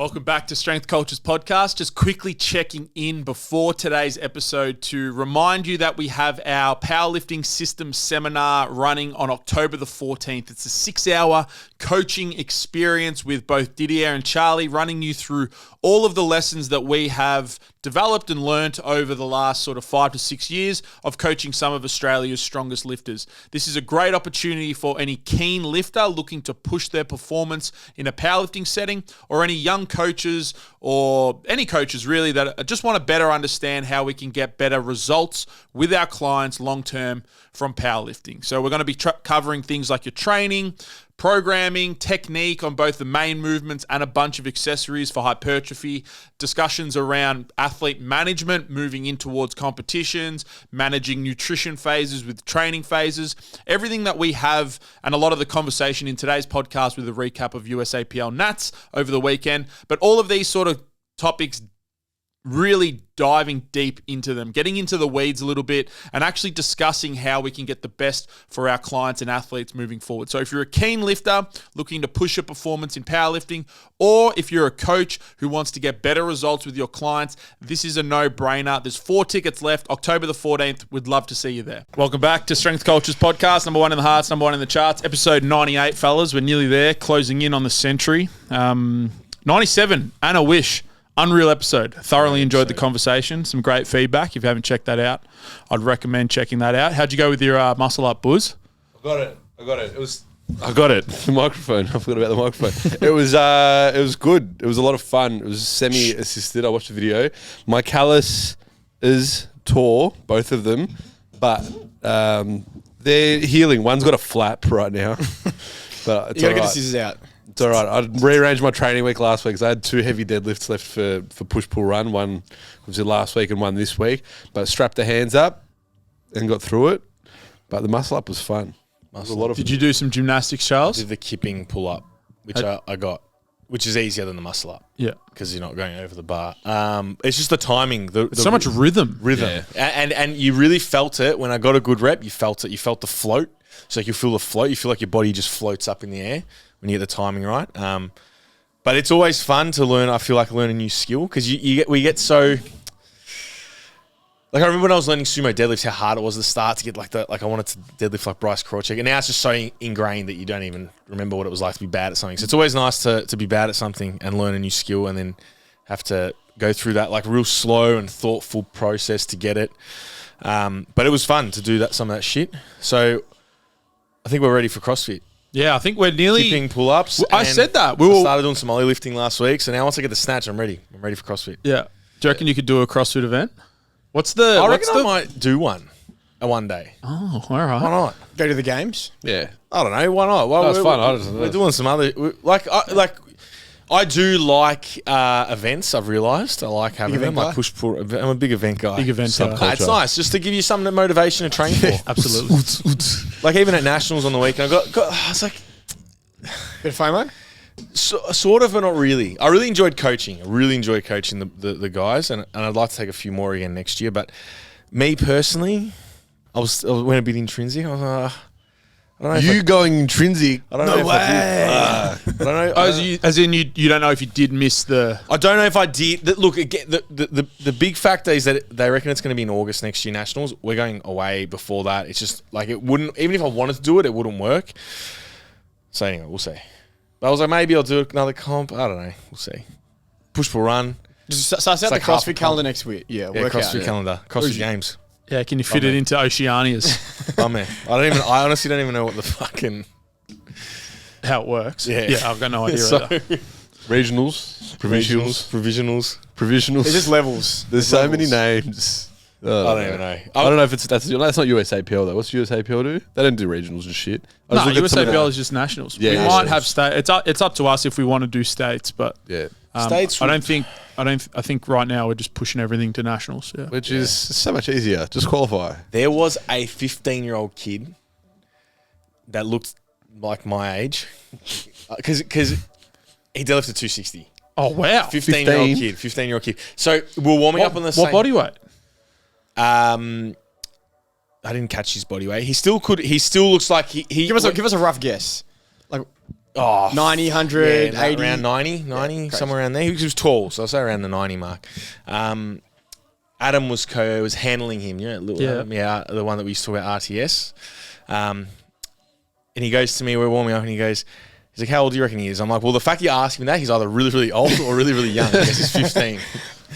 Welcome back to Strength Cultures Podcast. Just quickly checking in before today's episode to remind you that we have our Powerlifting Systems Seminar running on October the 14th. It's a 6-hour coaching experience with both Didier and Charlie, running you through all of the lessons that we have developed and learnt over the last sort of 5 to 6 years of coaching some of Australia's strongest lifters. This is a great opportunity for any keen lifter looking to push their performance in a powerlifting setting, or any young coaches or any coaches really that just want to better understand how we can get better results with our clients long-term from powerlifting. So we're going to be covering things like your training, programming, technique on both the main movements and a bunch of accessories for hypertrophy, discussions around athlete management, moving in towards competitions, managing nutrition phases with training phases, everything that we have, and a lot of the conversation in today's podcast with a recap of USAPL Nats over the weekend. But all of these sort of topics, really diving deep into them, getting into the weeds a little bit, and actually discussing how we can get the best for our clients and athletes moving forward. So if you're a keen lifter looking to push your performance in powerlifting, or if you're a coach who wants to get better results with your clients, this is a no-brainer. There's 4 tickets left, October the 14th. We'd love to see you there. Welcome back to Strength Cultures Podcast, number 1 in the hearts, number 1 in the charts, episode 98, fellas. We're nearly there, closing in on the century. 97, Anna Wish. Unreal episode. Thoroughly enjoyed the conversation. Some great feedback. If you haven't checked that out, I'd recommend checking that out. How'd you go with your muscle up, Bouz? I got it. I got it. The microphone. I forgot about the microphone. It was good. It was a lot of fun. It was semi-assisted. I watched the video. My callus is tore, both of them, but they're healing. One's got a flap right now. But you gotta get the scissors out. It's all right. I rearranged my training week last week because I had 2 heavy deadlifts left for push-pull run. One was last week and one this week. But strapped the hands up and got through it. But the muscle up was fun. Did you do some gymnastics, Charles? I did the kipping pull-up, which I got, which is easier than the muscle up. Yeah. Because you're not going over the bar. It's just the timing. So much rhythm. Yeah. And you really felt it. When I got a good rep, you felt it. You felt the float. So you feel the float. You feel like your body just floats up in the air when you get the timing right. But it's always fun to learn. I feel like learn a new skill because we get so. Like I remember when I was learning sumo deadlifts, how hard it was at the start to get I wanted to deadlift like Bryce Krawczyk, and now it's just so ingrained that you don't even remember what it was like to be bad at something. So it's always nice to be bad at something and learn a new skill, and then have to go through that like real slow and thoughtful process to get it. But it was fun to do some of that shit. So I think we're ready for CrossFit. Yeah, I think we're nearly... Keeping pull-ups. I said that. I started doing some ollie lifting last week, so now once I get the snatch, I'm ready. I'm ready for CrossFit. Yeah. Do you reckon you could do a CrossFit event? I reckon I might do one day. Oh, all right. Why not? Go to the games? Yeah. I don't know. Why not? That's fun. We're doing some other... I do like events, I've realised. I like having them. Like push-pull. I'm a big event guy. Big event guy. It's nice just to give you some motivation to train for. Absolutely. Like even at Nationals on the weekend, I was like... Bit of FOMO? Sort of, but not really. I really enjoyed coaching. I really enjoyed coaching the guys, and I'd like to take a few more again next year. But me personally, I went a bit intrinsic. I was I don't know going intrinsic? I don't know. I don't know. As in you don't know if you did miss the... I don't know if I did. Look, again, the big factor is that they reckon it's going to be in August next year, Nationals. We're going away before that. It's just like it wouldn't... Even if I wanted to do it, it wouldn't work. So anyway, we'll see. But I was like, maybe I'll do another comp. I don't know. We'll see. Push-pull run. Just start out the CrossFit calendar next week. Yeah, CrossFit calendar. CrossFit Games. Yeah, can you fit it into Oceania's? Oh man, I honestly don't even know what the fucking how it works. Yeah, I've got no idea either. Regionals, provisionals. It's just levels. There's so many names. I don't even know. I don't know if that's not USAPL though. What's USAPL do? They don't do regionals and shit. No, USAPL is just nationals. Yeah, we might have state. It's up to us if we want to do states, but yeah, states. I think right now we're just pushing everything to nationals. Yeah, which is so much easier. Just qualify. There was a 15-year-old kid that looked like my age because he deadlifted 260. Oh wow, 15-year-old kid. So we're warming up on the same. What body weight? I didn't catch his body weight. He still looks like he give us a rough guess. Like Oh, 90, 100, yeah, 80. around 90, somewhere around there. He was tall, so I'll say around the 90 mark. Adam was handling him, Adam, the one that we used to talk about, RTS. And he goes to me, we're warming up, and he's like, how old do you reckon he is? I'm like, well, the fact you ask him that, he's either really, really old or really, really young. I guess he's 15.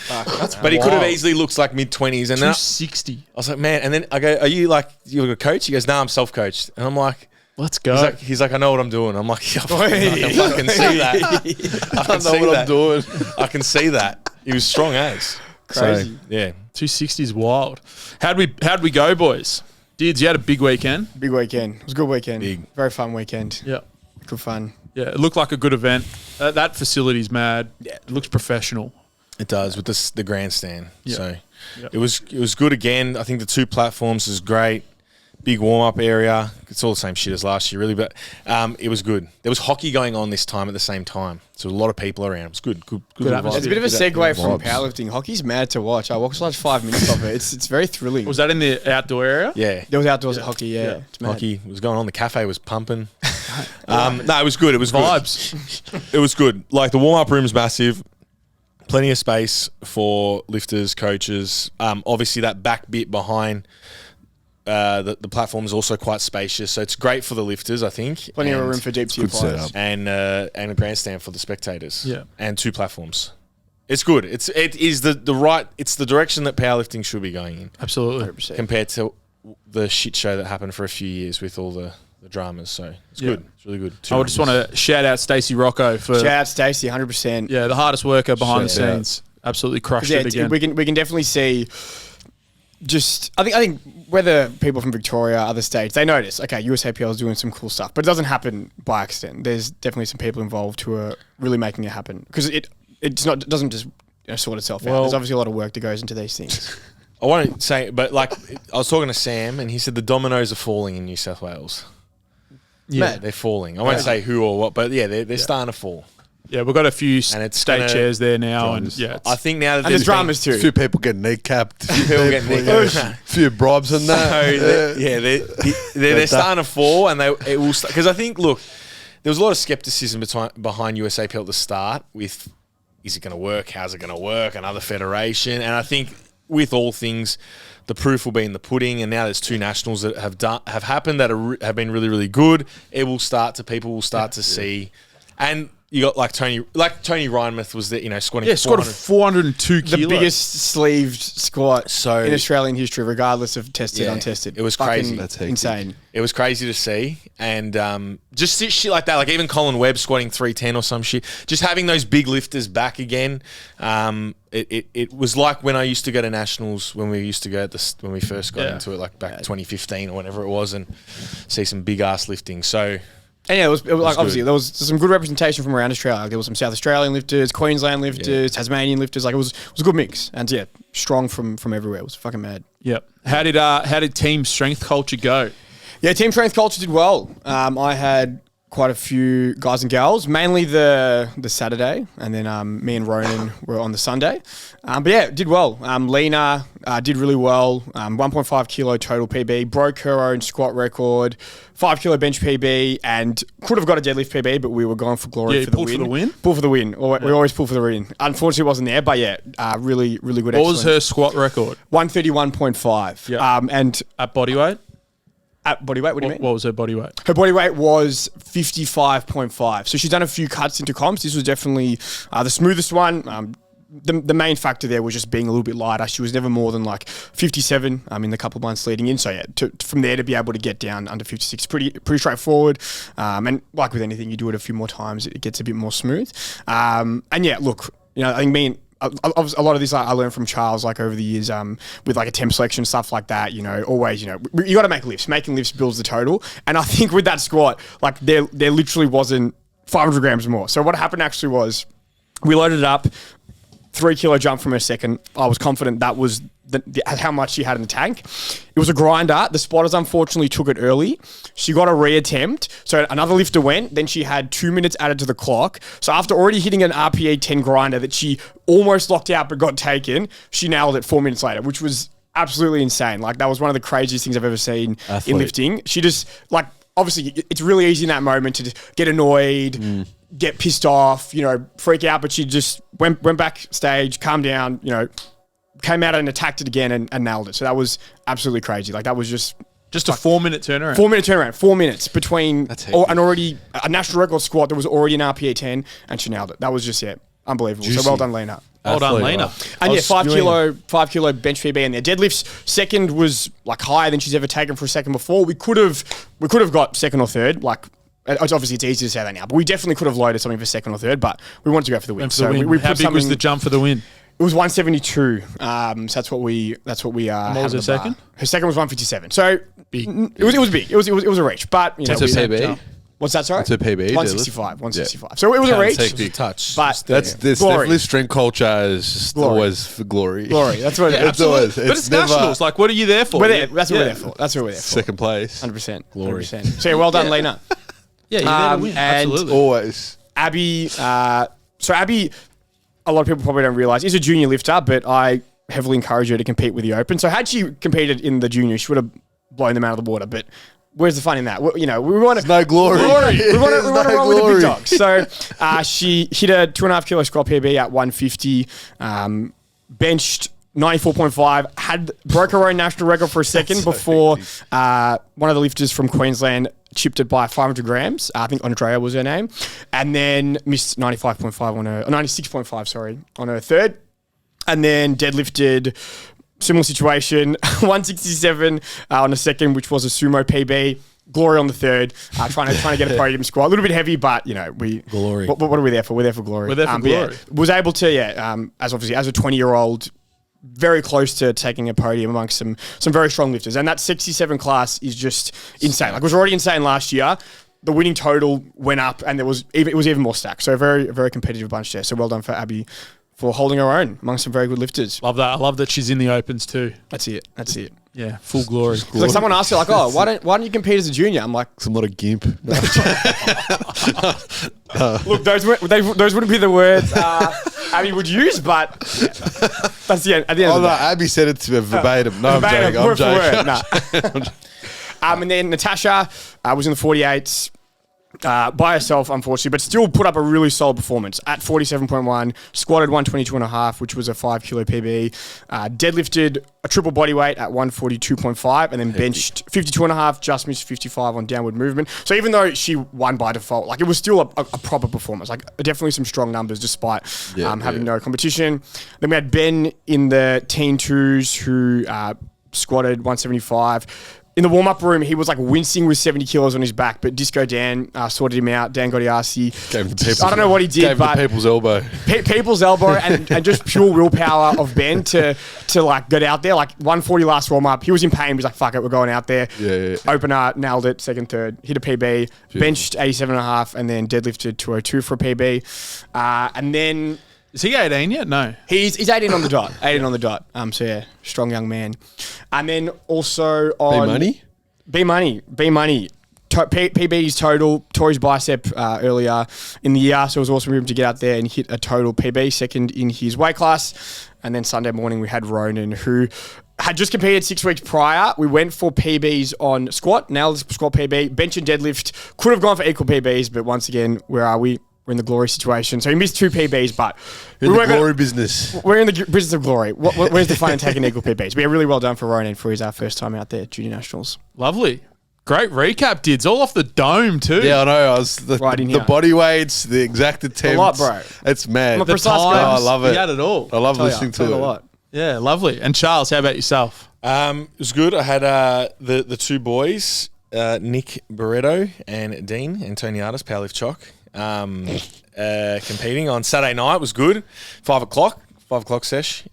But he could have easily looked like mid-20s. And 260. I was like, man, and then I go, are you like, you're a coach? He goes, no, I'm self-coached. And I'm like, let's go. He's like, I know what I'm doing. I'm like, I can see that. I know what I'm doing. I can see that. He was strong as. Crazy. So, yeah. 260 is wild. How'd we go, boys? Dids, you had a big weekend. Big weekend. It was a good weekend. Big. Very fun weekend. Yeah. Good fun. Yeah, it looked like a good event. That facility's mad. Yeah, it looks professional. It does with the grandstand. Yeah. So Yep. it was good again. I think the 2 platforms is great. Big warm-up area. It's all the same shit as last year, really, but it was good. There was hockey going on this time at the same time, so a lot of people around. It was good. Good atmosphere. It's a bit of a segue from vibes. powerlifting. Hockey's mad to watch. I watched like 5 minutes of it. It's very thrilling. Was that in the outdoor area? Yeah. There was outdoors hockey, yeah. Yeah. It's mad. Hockey was going on. The cafe was pumping. No, it was good. It was Vibes. Good. It was good. Like the warm-up room's massive. Plenty of space for lifters, coaches. Obviously, that back bit behind the platform is also quite spacious, so it's great for the lifters, I think. Plenty of room for deep tier good players. setup. And a grandstand for the spectators. Yeah. And 2 platforms. It's good. It is the right. It's the direction that powerlifting should be going in, Absolutely. 100%. compared to the shit show that happened for a few years with all the dramas. So it's Yeah. good. It's really good. I would just want to shout out Stacey Rocco for Shout out Stacey, 100%. the hardest worker behind Shout the out. scenes. Absolutely crushed Yeah, it again. we can definitely see. I think whether people from Victoria, other states, they notice. Okay, USAPL is doing some cool stuff, but it doesn't happen by accident. There's definitely some people involved who are really making it happen because it doesn't just sort itself out. Well- There's obviously a lot of work that goes into these things. I won't say, but like I was talking to Sam, and he said the dominoes are falling in New South Wales. yeah. They're falling. I won't say who or what, but yeah, they're starting to fall. Yeah, we've got a few And it's state gonna- chairs there now, and Dramas. yeah, I think now that And there's been- dramas too. A few people getting kneecapped. People getting kneecapped. few bribes and that. They're starting to fall, and it will because I think there was a lot of skepticism behind USAPL at the start with is it going to work? How's it going to work? Another federation, and I think with all things, the proof will be in the pudding. And now there's 2 nationals that have happened that have been really, really good. People will start to see, and you got Tony Reinmuth was there, squatting. yeah, squatted 402 The kilos. biggest sleeved squat So- in Australian history, regardless of tested, Yeah, untested. it was Fucking crazy. That's hectic. insane. It was crazy to see, and just shit like that. Like even Colin Webb squatting 310 or some shit. Just having those big lifters back again. It was like when I used to go to nationals when we used to go when we first got into it, like back 2015 or whatever it was, and see some big ass lifting. So And yeah, it was like obviously good. there was some good representation from around Australia. Like, there was some South Australian lifters, Queensland lifters, Tasmanian lifters. Like it was a good mix, and yeah, strong from everywhere. It was fucking mad. Yep. How did team strength culture go? Yeah, team strength culture did well. I had quite a few guys and gals, mainly the Saturday, and then me and Ronan were on the Sunday. But yeah, did well. Lina did really well. 1.5 kilo total PB, broke her own squat record, 5 kilo bench PB, and could have got a deadlift PB, but we were going for glory Yeah, for the pulled win. for the win? Pull for the win. We always pull for the win. Unfortunately, it wasn't there, but yeah, really, really good. What was excellent. her squat record 131.5. Yeah. And at body weight? at body weight, what do you mean? What was her body weight? Her body weight was 55.5. So she's done a few cuts into comps. This was definitely the smoothest one. The main factor there was just being a little bit lighter. She was never more than like 57 in the couple of months leading in. So yeah, from there to be able to get down under 56, pretty straightforward. And like with anything, you do it a few more times, it gets a bit more smooth. And yeah, look, I think me and a lot of this I learned from Charles, like over the years, with like a temp selection, stuff like that. Always, you got to make lifts. Making lifts builds the total. And I think with that squat, like there literally wasn't 500 grams more. So what happened actually was we loaded it up, 3 kilo jump from her second. I was confident that was how much she had in the tank. It was a grinder. The spotters unfortunately took it early. She got a reattempt. So another lifter went. Then she had 2 minutes added to the clock. So after already hitting an RPE 10 grinder that she almost locked out but got taken, she nailed it 4 minutes later, which was absolutely insane. Like that was one of the craziest things I've ever seen in lifting. She just obviously it's really easy in that moment to just get annoyed, get pissed off, freak out. But she just went backstage, calmed down, came out and attacked it again and nailed it. So that was absolutely crazy. Like that was just a 4-minute turnaround. 4-minute turnaround. 4 minutes between hectic. a national record squat that was already an RPE 10, and she nailed it. That was just unbelievable. Juicy. So well done, Lina. Well done, Athlete, Lina. right. And yeah, spewing. 5 kilo bench PB in there. Deadlifts second was like higher than she's ever taken for a second before. We could have got second or third. Like obviously it's easy to say that now, but we definitely could have loaded something for second or third. But we wanted to go for the win. And for the win. We How put big was something- the jump for the win? It was 172. So that's what we. what was had her on the bar. second? Her second was 157. So Big. It was big. It was a reach. But That's a PB. What's that? Sorry, It's a PB. 165. 165. So it was a Can't reach. take It was a touch. But That's Glory. definitely strength culture is just Glory. always for glory. Glory. That's what it is. It's always. But it's never nationals. Like, what are you there for? We're there. That's what we're there for. That's what we're there for. second place. 100%. Glory. 100%. So yeah, well done, Lina. Yeah, you're there to win. And Absolutely. Always. Abby. So Abby, a lot of people probably don't realise, is a junior lifter, but I heavily encourage her to compete with the Open. So had she competed in the junior, she would have blown them out of the water. But where's the fun in that? We want to No glory. We want to roll with the big glory. dogs. So she hit a 2.5 kilo squat PB at 150, benched 94.5, broke her own national record for a second before one of the lifters from Queensland chipped it by 500 grams. I think Andrea was her name, and then missed 95.5 on her, 96.5, sorry, on her third, and then deadlifted. Similar situation, 167 on the second, which was a sumo PB. Glory on the third, trying to get a podium squat. A little bit heavy, but we Glory. What are we there for? We're there for glory. We're there for but yeah, glory. was able to as a 20-year-old, very close to taking a podium amongst some very strong lifters. And that 67 class is just insane. Like it was already insane last year. The winning total went up, and it was even more stacked. So a very very competitive bunch there. So well done for Abby for holding her own among some very good lifters. Love that. I love that she's in the Opens too. That's it. Yeah, full glory. It's like someone asked you, like, "Oh, why don't you compete as a junior?" I'm like, It's a lot of gimp. "Look, those wouldn't be the words Abby would use, but that's the end." At the end Oh of no, the day. Abby said it to me verbatim. No, I'm Verbatim, joking. I'm word for joking. word. Nah. And then Natasha was in the 48s. By herself, unfortunately, but still put up a really solid performance at 47.1, squatted 122.5, which was a 5 kilo PB, deadlifted a triple body weight at 142.5, and then benched 52.5, just missed 55 on downward movement. So even though she won by default, like it was still a proper performance, like definitely some strong numbers despite having no competition. Then we had Ben in the teen twos who squatted 175. In the warm-up room, he was like wincing with 70 kilos on his back, but Disco Dan sorted him out. Dan Godiasi. Gave him the people's, I don't know what he did, gave but the people's elbow. people's elbow and just pure willpower of Ben to like get out there. Like 140 last warm-up, he was in pain. He was like, "Fuck it, we're going out there." Yeah. Opener, nailed it. Second, third, hit a PB, benched 87.5, and then deadlifted 202 for a PB. And then Is he 18 yet? No. he's 18 on the dot. 18 on the dot. So yeah, strong young man. And then also on B-Money? B-Money. PB's total, tore his bicep earlier in the year, so it was awesome for him to get out there and hit a total PB, second in his weight class. And then Sunday morning we had Ronan, who had just competed 6 weeks prior. We went for PBs on squat, nailed the squat PB, bench and deadlift. Could have gone for equal PBs, but once again, where are we? We're in the glory situation. So he missed 2 PBs, but In the glory business. we're in the business of glory. Where's the fun in taking equal PBs? But yeah, really well done for Ronan for his first time out there, Junior Nationals. Lovely. Great recap, Dids. All off the dome too. Yeah, I know. I was the Right in the here. body weights, the exact attempts. lot, bro. It's mad. I'm a The precise times, guy. I love it. You had it all. I love Tell ya, listening tell to you it. a lot. Yeah, lovely. And Charles, how about yourself? It was good. I had the two boys, Nick Barretto and Dean Antoniadis, powerlift chalk, competing on Saturday night. It was good. 5 o'clock sesh.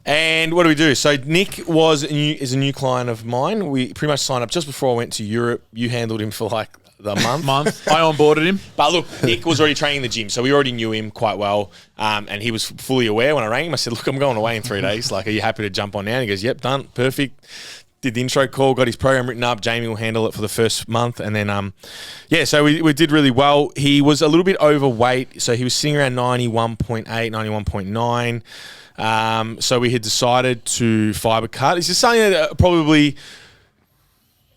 And what do we do? So Nick is a new client of mine. We pretty much signed up just before I went to Europe. You handled him for like the month. I onboarded him. But look, Nick was already training in the gym, so we already knew him quite well. And he was fully aware when I rang him. I said, "Look, I'm going away in 3 days. Like, are you happy to jump on now?" And he goes, "Yep, done, perfect." Did the intro call, got his program written up. Jamie will handle it for the first month, and then so we did really well. He was a little bit overweight, so he was sitting around 91.8, 91.9. So we had decided to fibre cut. It's just something that probably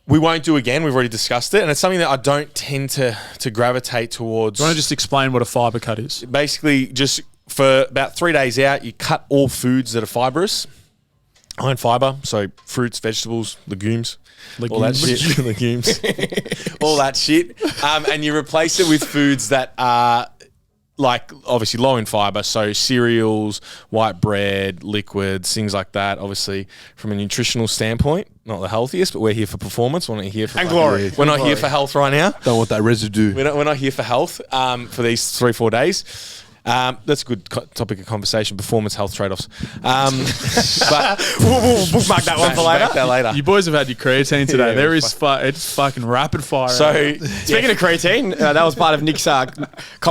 we won't do again. We've already discussed it. And it's something that I don't tend to gravitate towards. Do you want to just explain what a fibre cut is? Basically, just for about 3 days out, you cut all foods that are fibrous. High in fibre, so fruits, vegetables, legumes. All that shit. Legumes. All that shit. And you replace it with foods that are like obviously low in fibre, so cereals, white bread, liquids, things like that. Obviously, from a nutritional standpoint, not the healthiest, but we're here for performance. We're not here for glory. We're not here for health right now. Don't want that residue. We're not here for health for these 3-4 days. That's a good topic of conversation. Performance health trade-offs. But we'll bookmark that one for later. You boys have had your creatine today. Yeah, There is it's fucking rapid fire. So Speaking of creatine, that was part of Nick's comp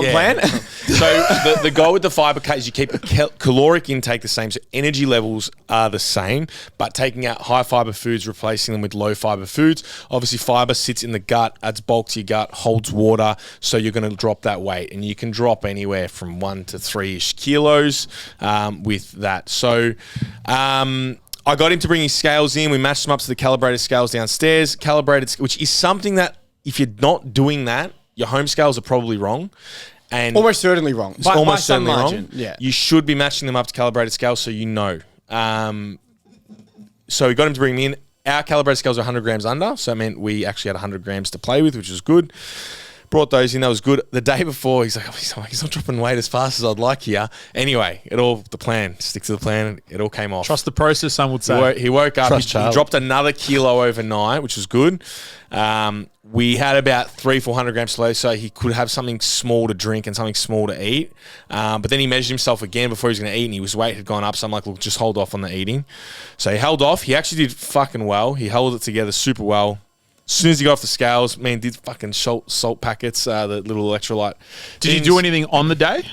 plan. So the goal with the fibre cut is you keep the caloric intake the same. So energy levels are the same, but taking out high fibre foods, replacing them with low fibre foods. Obviously, fibre sits in the gut, adds bulk to your gut, holds water, so you're going to drop that weight. And you can drop anywhere from 1 to 3-ish kilos with that. So I got him to bring his scales in. We matched them up to the calibrated scales downstairs. Calibrated, which is something that if you're not doing that, your home scales are probably wrong. And Almost certainly wrong. It's almost by some certainly margin. wrong. Yeah. You should be matching them up to calibrated scales so you know. So we got him to bring them in. Our calibrated scales are 100 grams under, so it meant we actually had 100 grams to play with, which was good. Brought those in, that was good. The day before, he's like, he's not dropping weight as fast as I'd like here. Anyway, the plan, stick to the plan, it all came off. Trust the process, some would say. He woke up, he dropped another kilo overnight, which was good. We had about 300-400 grams to lose, so he could have something small to drink and something small to eat. But then he measured himself again before he was going to eat, and his weight had gone up. So I'm like, look, just hold off on the eating. So he held off. He actually did fucking well. He held it together super well. As soon as he got off the scales, man, did fucking salt packets, the little electrolyte. Did you do anything on the day?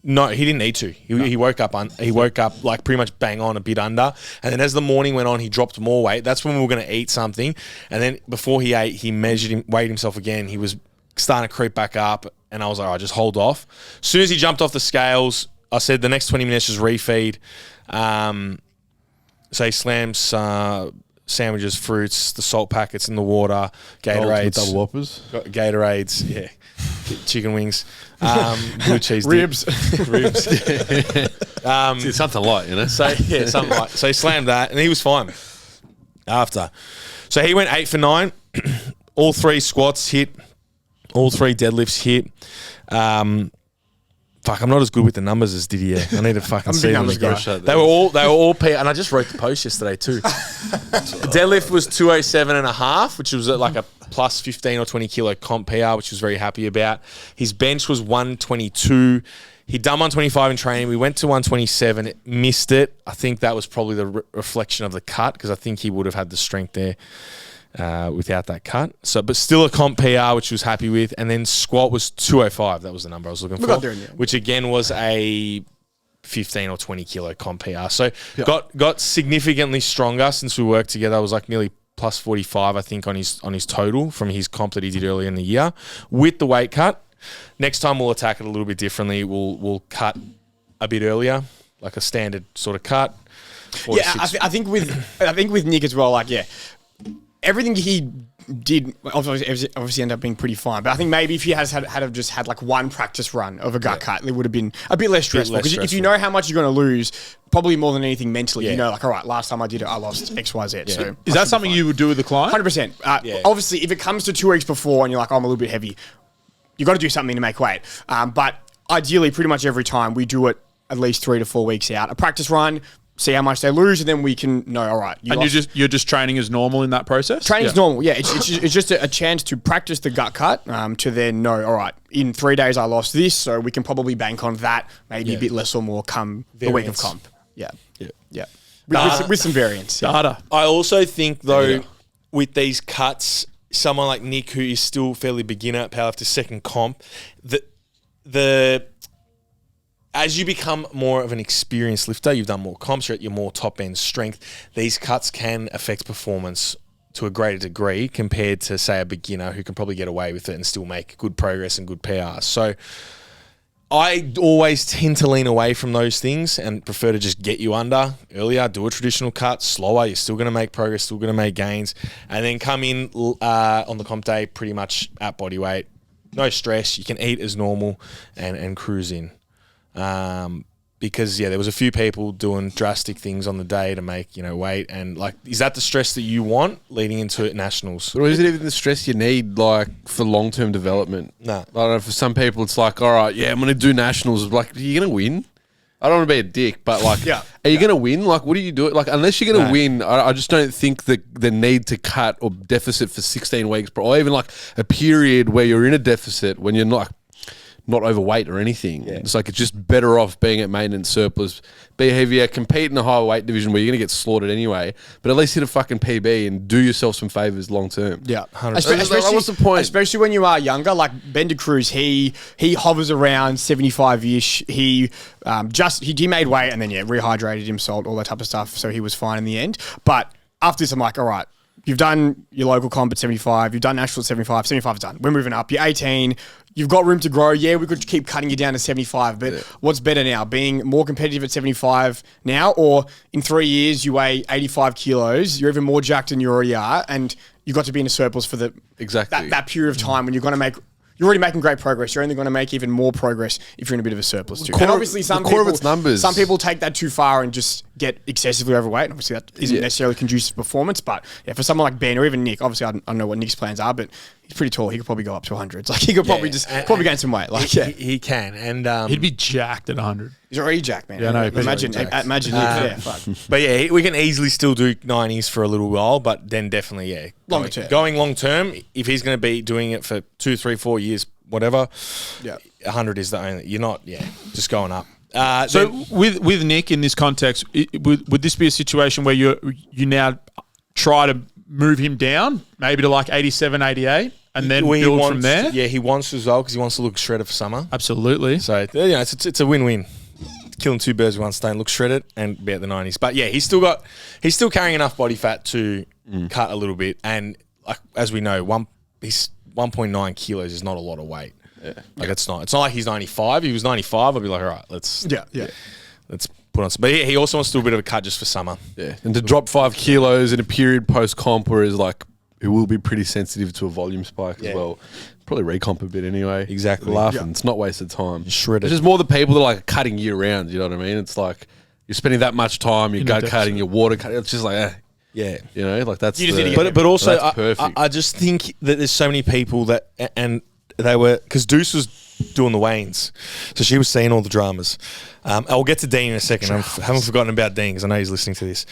No, he didn't need to. He woke up like pretty much bang on, a bit under, and then as the morning went on, he dropped more weight. That's when we were going to eat something, and then before he ate, he weighed himself again. He was starting to creep back up, and I was like, all right, just hold off. As soon as he jumped off the scales, I said the next 20 minutes just refeed. So he slams sandwiches, fruits, the salt packets in the water, Gatorades, double whoppers, Gatorades, yeah, chicken wings, blue cheese Ribs. ribs. it's something light, you know. So yeah, something like. So he slammed that, and he was fine after. So he went 8 for 9. All 3 squats hit. All 3 deadlifts hit. Fuck, I'm not as good with the numbers as Didier. I need to fucking see them. They were all P, and I just wrote the post yesterday too. The deadlift was 207.5, which was like a plus 15 or 20 kilo comp PR, which I was very happy about. His bench was 122. He'd done 125 in training. We went to 127. It missed it. I think that was probably the reflection of the cut, because I think he would have had the strength there without that cut. So, but still a comp PR, which I was happy with. And then squat was 205. That was the number I was looking for. got there in the end. Which again was a 15 or 20 kilo comp PR. So got significantly stronger since we worked together. I was like nearly plus 45, I think, on his total from his comp that he did earlier in the year with the weight cut. Next time we'll attack it a little bit differently. We'll cut a bit earlier, like a standard sort of cut. Yeah, I think with Nick as well, like, yeah, everything he did obviously ended up being pretty fine. But I think maybe if he had just had like one practice run of a gut cut, it would have been a bit less stressful. Because if you know how much you're going to lose, probably more than anything mentally, you know, like, all right, last time I did it, I lost X, Y, Z. Yeah. So is that something you would do with the client? 100%. Obviously, if it comes to 2 weeks before and you're like, oh, I'm a little bit heavy, you got to do something to make weight. But ideally, pretty much every time we do it at least 3 to 4 weeks out. A practice run, see how much they lose, and then we can know, all right. You're just training as normal in that process? Training's normal, yeah. It's just a chance to practice the gut cut to then know, all right, in 3 days I lost this, so we can probably bank on that, maybe a bit less or more come the week of comp. Yeah. With some variance. Data. I also think, though, with these cuts, someone like Nick, who is still fairly beginner at powerlifting, second comp, as you become more of an experienced lifter, you've done more comps, you're at your more top end strength, these cuts can affect performance to a greater degree compared to, say, a beginner who can probably get away with it and still make good progress and good PR. So I always tend to lean away from those things and prefer to just get you under earlier, do a traditional cut, slower. You're still going to make progress, still going to make gains, and then come in on the comp day pretty much at body weight. No stress. You can eat as normal and cruise in. Because there was a few people doing drastic things on the day to make weight, and like, is that the stress that you want leading into nationals? Or is it even the stress you need, like, for long-term development? Nah. I don't know. For some people, it's like, all right, I'm going to do nationals. Like, are you going to win? I don't want to be a dick, but like, are you going to win? Like, what do you do? Like, unless you're going to win, I just don't think the need to cut or deficit for 16 weeks, or even like a period where you're in a deficit when you're not overweight or anything. Yeah. It's like, it's just better off being at maintenance surplus, be heavier, compete in the higher weight division where you're going to get slaughtered anyway, but at least hit a fucking PB and do yourself some favours long term. Yeah. 100%. Especially, what's the point? Especially when you are younger, like Ben de Cruz, he hovers around 75-ish. He made weight and then rehydrated himself, all that type of stuff, so he was fine in the end. But after this, I'm like, all right, you've done your local comp at 75, you've done national at 75, 75 is done. We're moving up. You're 18, you've got room to grow. Yeah, we could keep cutting you down to 75, but what's better now? Being more competitive at 75 now, or in 3 years you weigh 85 kilos, you're even more jacked than you already are, and you've got to be in a surplus for that period of time when you're going to make... You're already making great progress. You're only going to make even more progress if you're in a bit of a surplus too. And obviously, some people take that too far and just get excessively overweight. And obviously, that isn't necessarily conducive to performance. But for someone like Ben or even Nick, obviously, I don't know what Nick's plans are, but he's pretty tall. He could probably go up to 100. It's like he could probably gain some weight. Like he can, and he'd be jacked at 100. He's already jacked, man. Yeah, no, imagine Nick. Fuck. But we can easily still do 90s for a little while, but then definitely longer term. Going long term, if he's going to be doing it for 2, 3, 4 years. Whatever, 100 is the only. You're not, just going up. So with Nick in this context, would this be a situation where you now try to move him down, maybe to like 87, 88, and then build from there? Yeah, he wants to as well because he wants to look shredded for summer. Absolutely. So it's a win-win. Killing two birds with one stone. Look shredded and be at the 90s. But he's still carrying enough body fat to cut a little bit, and like as we know, he's 1.9 kilos is not a lot of weight. Yeah. It's not like he's 95. If he was 95, I'd be like, all right, let's put on some. But he also wants to do a bit of a cut just for summer. Yeah. And to drop 5 kilos in a period post-comp where it will be pretty sensitive to a volume spike as well. Probably recomp a bit anyway. Exactly. Laughing. It's not wasted time. Shredded. It's just more the people that are cutting year round, you know what I mean? It's like you're spending that much time, your gut cutting, your water cutting. It's just like, yeah, that's. But also, that's perfect. I just think that there's so many people that, and they were, because Deuce was doing the Waynes, so she was seeing all the dramas. I'll get to Dean in a second. I haven't forgotten about Dean because I know he's listening to this.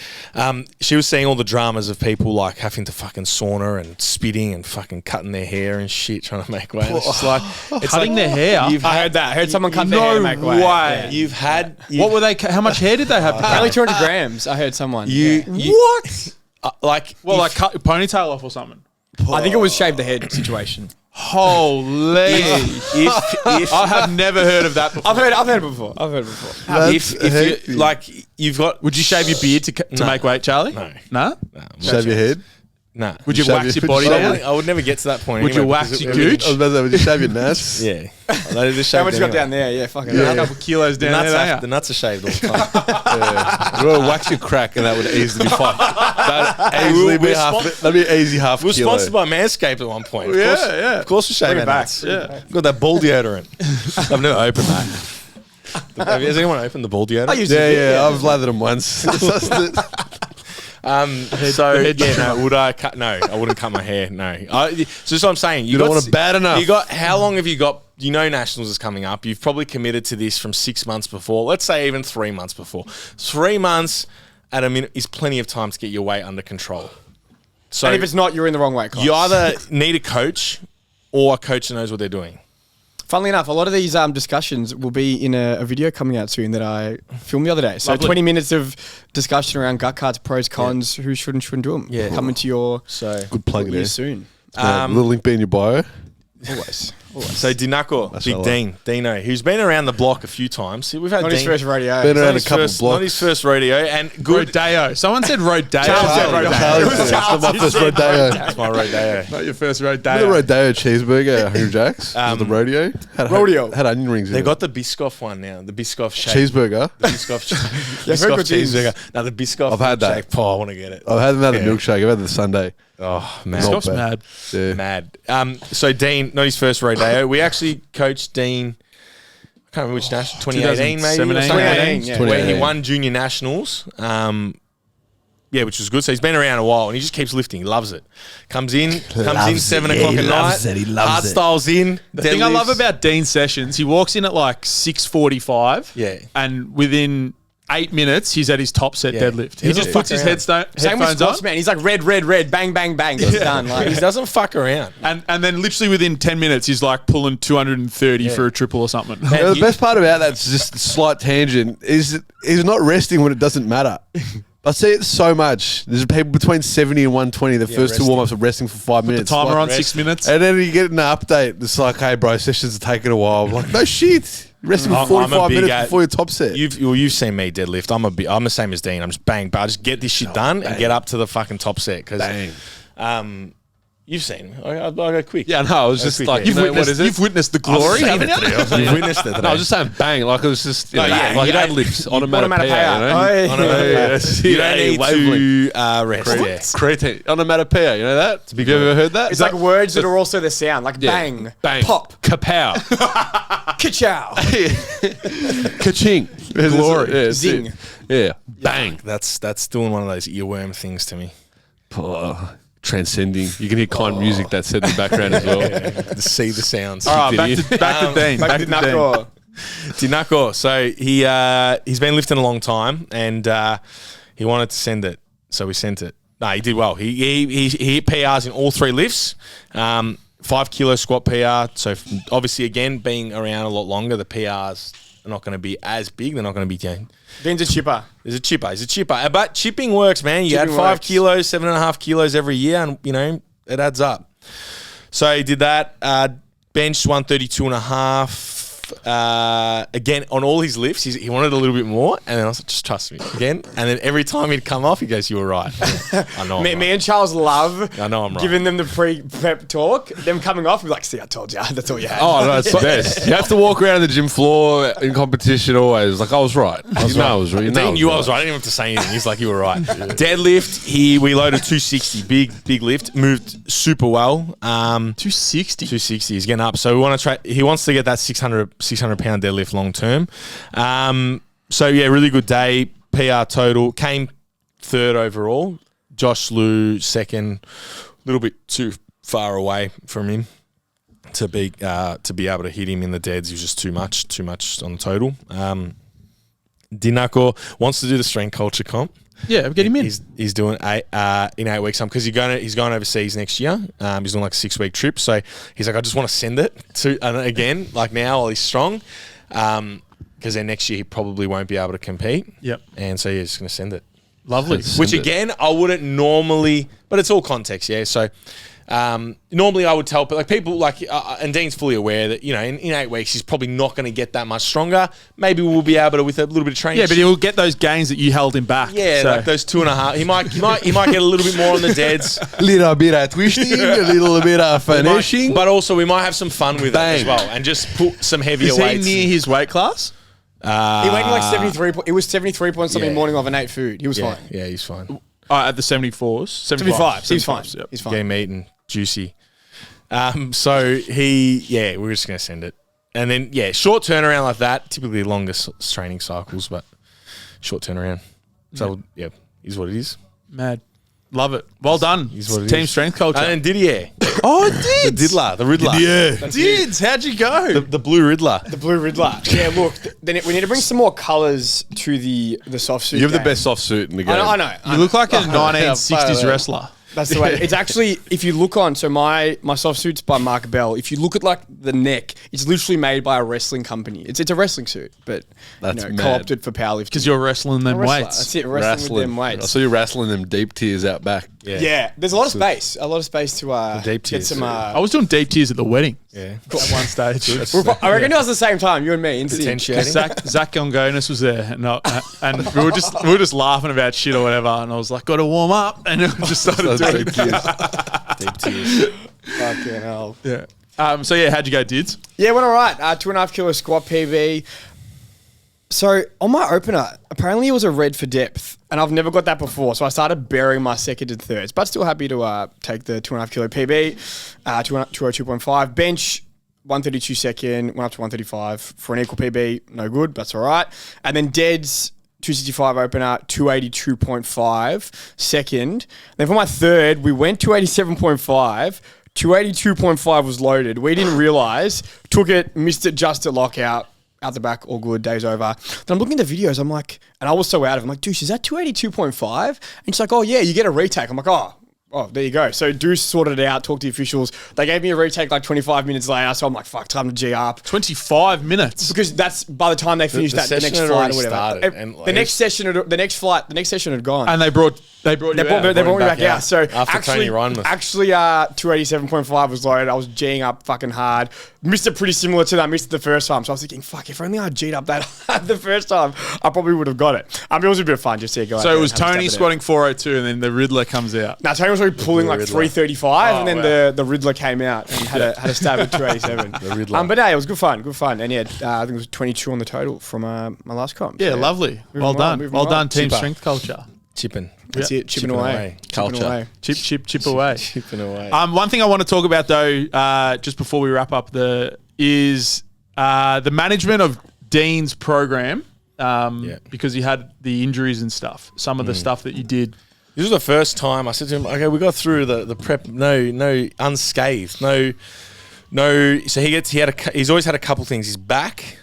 She was seeing all the dramas of people like having to fucking sauna and spitting and fucking cutting their hair and shit trying to make weight. It's just like cutting their hair. I heard that. I heard someone cut their hair to make weight. Way. Yeah. What were they? How much hair did they have? Only 200 grams. I heard someone. What? Like cut your ponytail off or something. I think it was shave the head situation. Holy! I have never heard of that before. I've heard it before. If you like, you've got. Would you shave your beard to make weight, Charlie? No. Shave your head? Nah. Would you wax your body down? I would never get to that point. Would you wax your gooch? I was about to say, would you shave your nuts? Yeah. How much you got down there? Yeah, fucking a couple kilos down there. The nuts are shaved all the time. You want to wax your crack and that would easily be fine. That'd be an easy half We're kilo. sponsored by Manscaped at one point. Yeah. Of course we're shaving our nuts. Yeah. Got that ball deodorant. I've never opened that. Has anyone opened the ball deodorant? I used to. Yeah. I've lathered them once. Would I cut? No, I wouldn't cut my hair. No. So that's what I'm saying. You don't want it bad enough. How long have you got? You know Nationals is coming up. You've probably committed to this from 6 months before. Let's say even 3 months before. 3 months at a minute is plenty of time to get your weight under control. So and if it's not, you're in the wrong weight class. You either need a coach or a coach that knows what they're doing. Funnily enough, a lot of these discussions will be in a video coming out soon that I filmed the other day. So 20 minutes of discussion around gut cuts, pros, cons, who should and shouldn't do them. Yeah. Coming to your good plug there soon. little link be in your bio. Always. So Dinako, That's Big what I Dean, Dino, who's been around the block a few times. See, we've had Not Dean. his first rodeo. Been Not around a his couple first- blocks. Not his first rodeo, and good. Rodeo. Someone said rodeo. Charles said rodeo. That's my first rodeo. That's my rodeo. Not your first The rodeo. rodeo cheeseburger at Hungry Jack's. Was the rodeo. Rodeo. Had onion rings in They it. got the Biscoff one now. The Biscoff shake. Cheeseburger. The Biscoff, very Biscoff good cheese. cheeseburger. No, the Biscoff. I've had that. shake. Oh, I want to get it. I haven't had the Yeah. milkshake. I've had the Sunday. Oh man, Not Scott's bad. mad. Yeah. mad. So Dean, not his first rodeo. We actually coached Dean. I can't remember which national. 2018 maybe. or 2017, something. 2018, yeah. Where he 2018. won junior nationals. Yeah, which was good. So he's been around a while and he just keeps lifting. He loves it. Comes in 7 o'clock at night. He loves Hard it. styles in. The thing I love about Dean's sessions, he walks in at like 6:45. Yeah. And within 8 minutes, he's at his top set Yeah. deadlift. He He just doesn't puts fuck his around. Same with headphones squats, on. man. He's like red, bang, bang, bang. It's done. Like, He doesn't fuck around. And then literally within 10 minutes, he's like pulling 230 for a triple or something. You know, the best part about that's just a slight tangent is he's not resting when it doesn't matter. I see it so much. There's people between 70 and 120. The first two resting. warm-ups are resting for 5 The minutes. timer Like- on 6 minutes. And then you get an update. It's like, hey, bro, sessions are taking a while. I'm like, no shit. You're resting for I'm a 45 big minutes at- before your top set. You've seen me deadlift. I'm the same as Dean. I'm just bang, but I just get this shit done and get up to the fucking top set Bang. because you've seen me. I go quick. Yeah, no, I was just quick, like, yeah. you know, what is it? You've witnessed the glory, haven't you? You've witnessed it today. No, I was just saying bang. Like, it was just, you know, yeah, like you don't- deadlifts, onomatopoeia, you onomatopoeia. know? Oh, yeah. Onomatopoeia. You don't need wavelength. to rest. Yeah. Creatine. Onomatopoeia, you know that? Have you ever heard that? it's like words that are also the sound, like bang, Bang. pop, Kapow. ka-chow. Ka-ching. Glory. Yeah, Zing. Yeah. Bang. That's doing one of those earworm things to me. Oh, transcending. You can hear kind music that's set in the background as well. To see the sounds. All right, back to Dean. Back to Dean. Nako. Dinako. So he's been lifting a long time and he wanted to send it, so we sent it. No, he did well. He hit PRs in all 3 lifts. 5 kilo squat PR. So obviously, again, being around a lot longer, the PRs are not going to be as big. They're not going to be. Dean's a chipper. He's a chipper. But chipping works, man. You Chipping add 5 works. kilos, 7.5 kilos every year, and you know it adds up. So he did that. Benched 132.5. Again, on all his lifts, he wanted a little bit more, and then I was like, just trust me again. And then every time he'd come off, he goes, "You were right." I know. Me and Charles love I know I'm right. giving them the pre-prep talk. Them coming off, we're like, see, I told you. That's all you had. Oh, no, it's the best. You have to walk around the gym floor in competition always. Like, I was right. I was right. I was right. You know Dean, I was right. I didn't even have to say anything. He's like, you were right. Deadlift, we loaded 260, big lift, moved super well. 260. 260. He's getting up. So we want to try. He wants to get that 600 pound deadlift long term. So yeah, really good day. PR total came 3rd overall. Josh Liu 2nd. A little bit too far away from him to be able to hit him in the deads. He was just too much on the total. Dinako wants to do the strength culture comp. Yeah, get him in. He's doing in 8 weeks time because he's going overseas next year. He's doing like a 6-week trip, so he's like, I just want to send it to again like now while he's strong, because then next year he probably won't be able to compete. Yep. And so he's just going to send it. Lovely. Which again, I wouldn't normally, but it's all context, yeah. So normally I would tell, but like people like, and Dean's fully aware that, you know, in 8 weeks, he's probably not going to get that much stronger. Maybe we'll be able to, with a little bit of training. Yeah, but he'll get those gains that you held him back. Yeah, So- like those 2.5. He might get a little bit more on the deads. A little bit of twisting, a little bit of finishing. But also we might have some fun with it as Bang. well and just put some heavier Is he weights. near his weight class? He weighed like 73. It was 73 point something Yeah. morning of an 8 food. He was yeah, fine. yeah, he's fine. At the 74s. 75. He's fine. 75s, yep. He's fine. Game eaten, juicy. So we're just going to send it. And then, short turnaround like that, typically longer training cycles, but short turnaround. So, is what it is. Mad. Love it. Well done. Is what it Team is. strength culture. And then Didier. Oh, The Diddler. The Riddler. Dids, how'd you go? The Blue Riddler. The blue Riddler. Yeah, look. Then we need to bring some more colours to the soft suit. You have the game. best soft suit in the game. I know. You look like a far 1960s away. wrestler. That's the way. It's actually, if you look on, so my soft suit's by Mark Bell. If you look at like the neck, it's literally made by a wrestling company. It's a wrestling suit, but That's mad. co-opted for powerlifting. Because you're wrestling them Wrestler. weights. That's it, wrestling with them I weights. saw you wrestling them deep tiers out back. Yeah, there's a lot of space. To deep get tiers. some. I was doing deep tiers at the wedding. Yeah. At one stage. I reckon it was the same time, you and me. In sync. Potentiating. Zach Gongonis was there, and we were just laughing about shit or whatever, and I was like, "Got to warm up," and it just started doing it. Deep tears. Fucking hell. Yeah. So yeah, how'd you go, Dids? Yeah, went all right. 2.5 kilo squat PB. So on my opener, apparently it was a red for depth, and I've never got that before. So I started burying my second and thirds, but still happy to take the 2.5 kilo PB, 202.5 bench. 132 second, went up to 135 for an equal PB. No good, that's all right. And then deads, 265 opener, 282.5 second. Then for my third, we went 287.5. 282.5 was loaded. We didn't realise. Took it, missed it just at lockout. Out the back, all good, day's over. Then I'm looking at the videos, I'm like, and I was so out of it. I'm like, Deuce, is that 282.5? And she's like, oh yeah, you get a retake. I'm like, oh, there you go. So Deuce sorted it out, talked to the officials. They gave me a retake like 25 minutes later. So I'm like, fuck, time to G up. 25 minutes. Because that's by the time they finished the next flight or whatever. The next session had gone. And they brought you out. They brought me back out. So After Tony Reinmuth. Actually, 287.5 was loaded. I was G'ing up fucking hard. Missed it pretty similar to that. Missed it the first time. So I was thinking, fuck, if only I G'd up that hard the first time, I probably would have got it. It was a bit of fun just to go out. So it was Tony squatting 402 and then the Riddler comes out. Now Tony was already pulling like 335 and then the Riddler came out and had a stab at 287. The Riddler. But yeah, it was good fun. And yeah, I think it was 22 on the total from my last comp. Yeah, So, lovely. Well done, team strength culture. Chipping. That's it. Chipping away. Culture. Chip away. Chipping away. One thing I want to talk about though, just before we wrap up, is the management of Dean's program, because he had the injuries and stuff. Some of the stuff that you did. This was the first time I said to him, okay, we got through the prep, no unscathed, no. So he's always had a couple things. His back's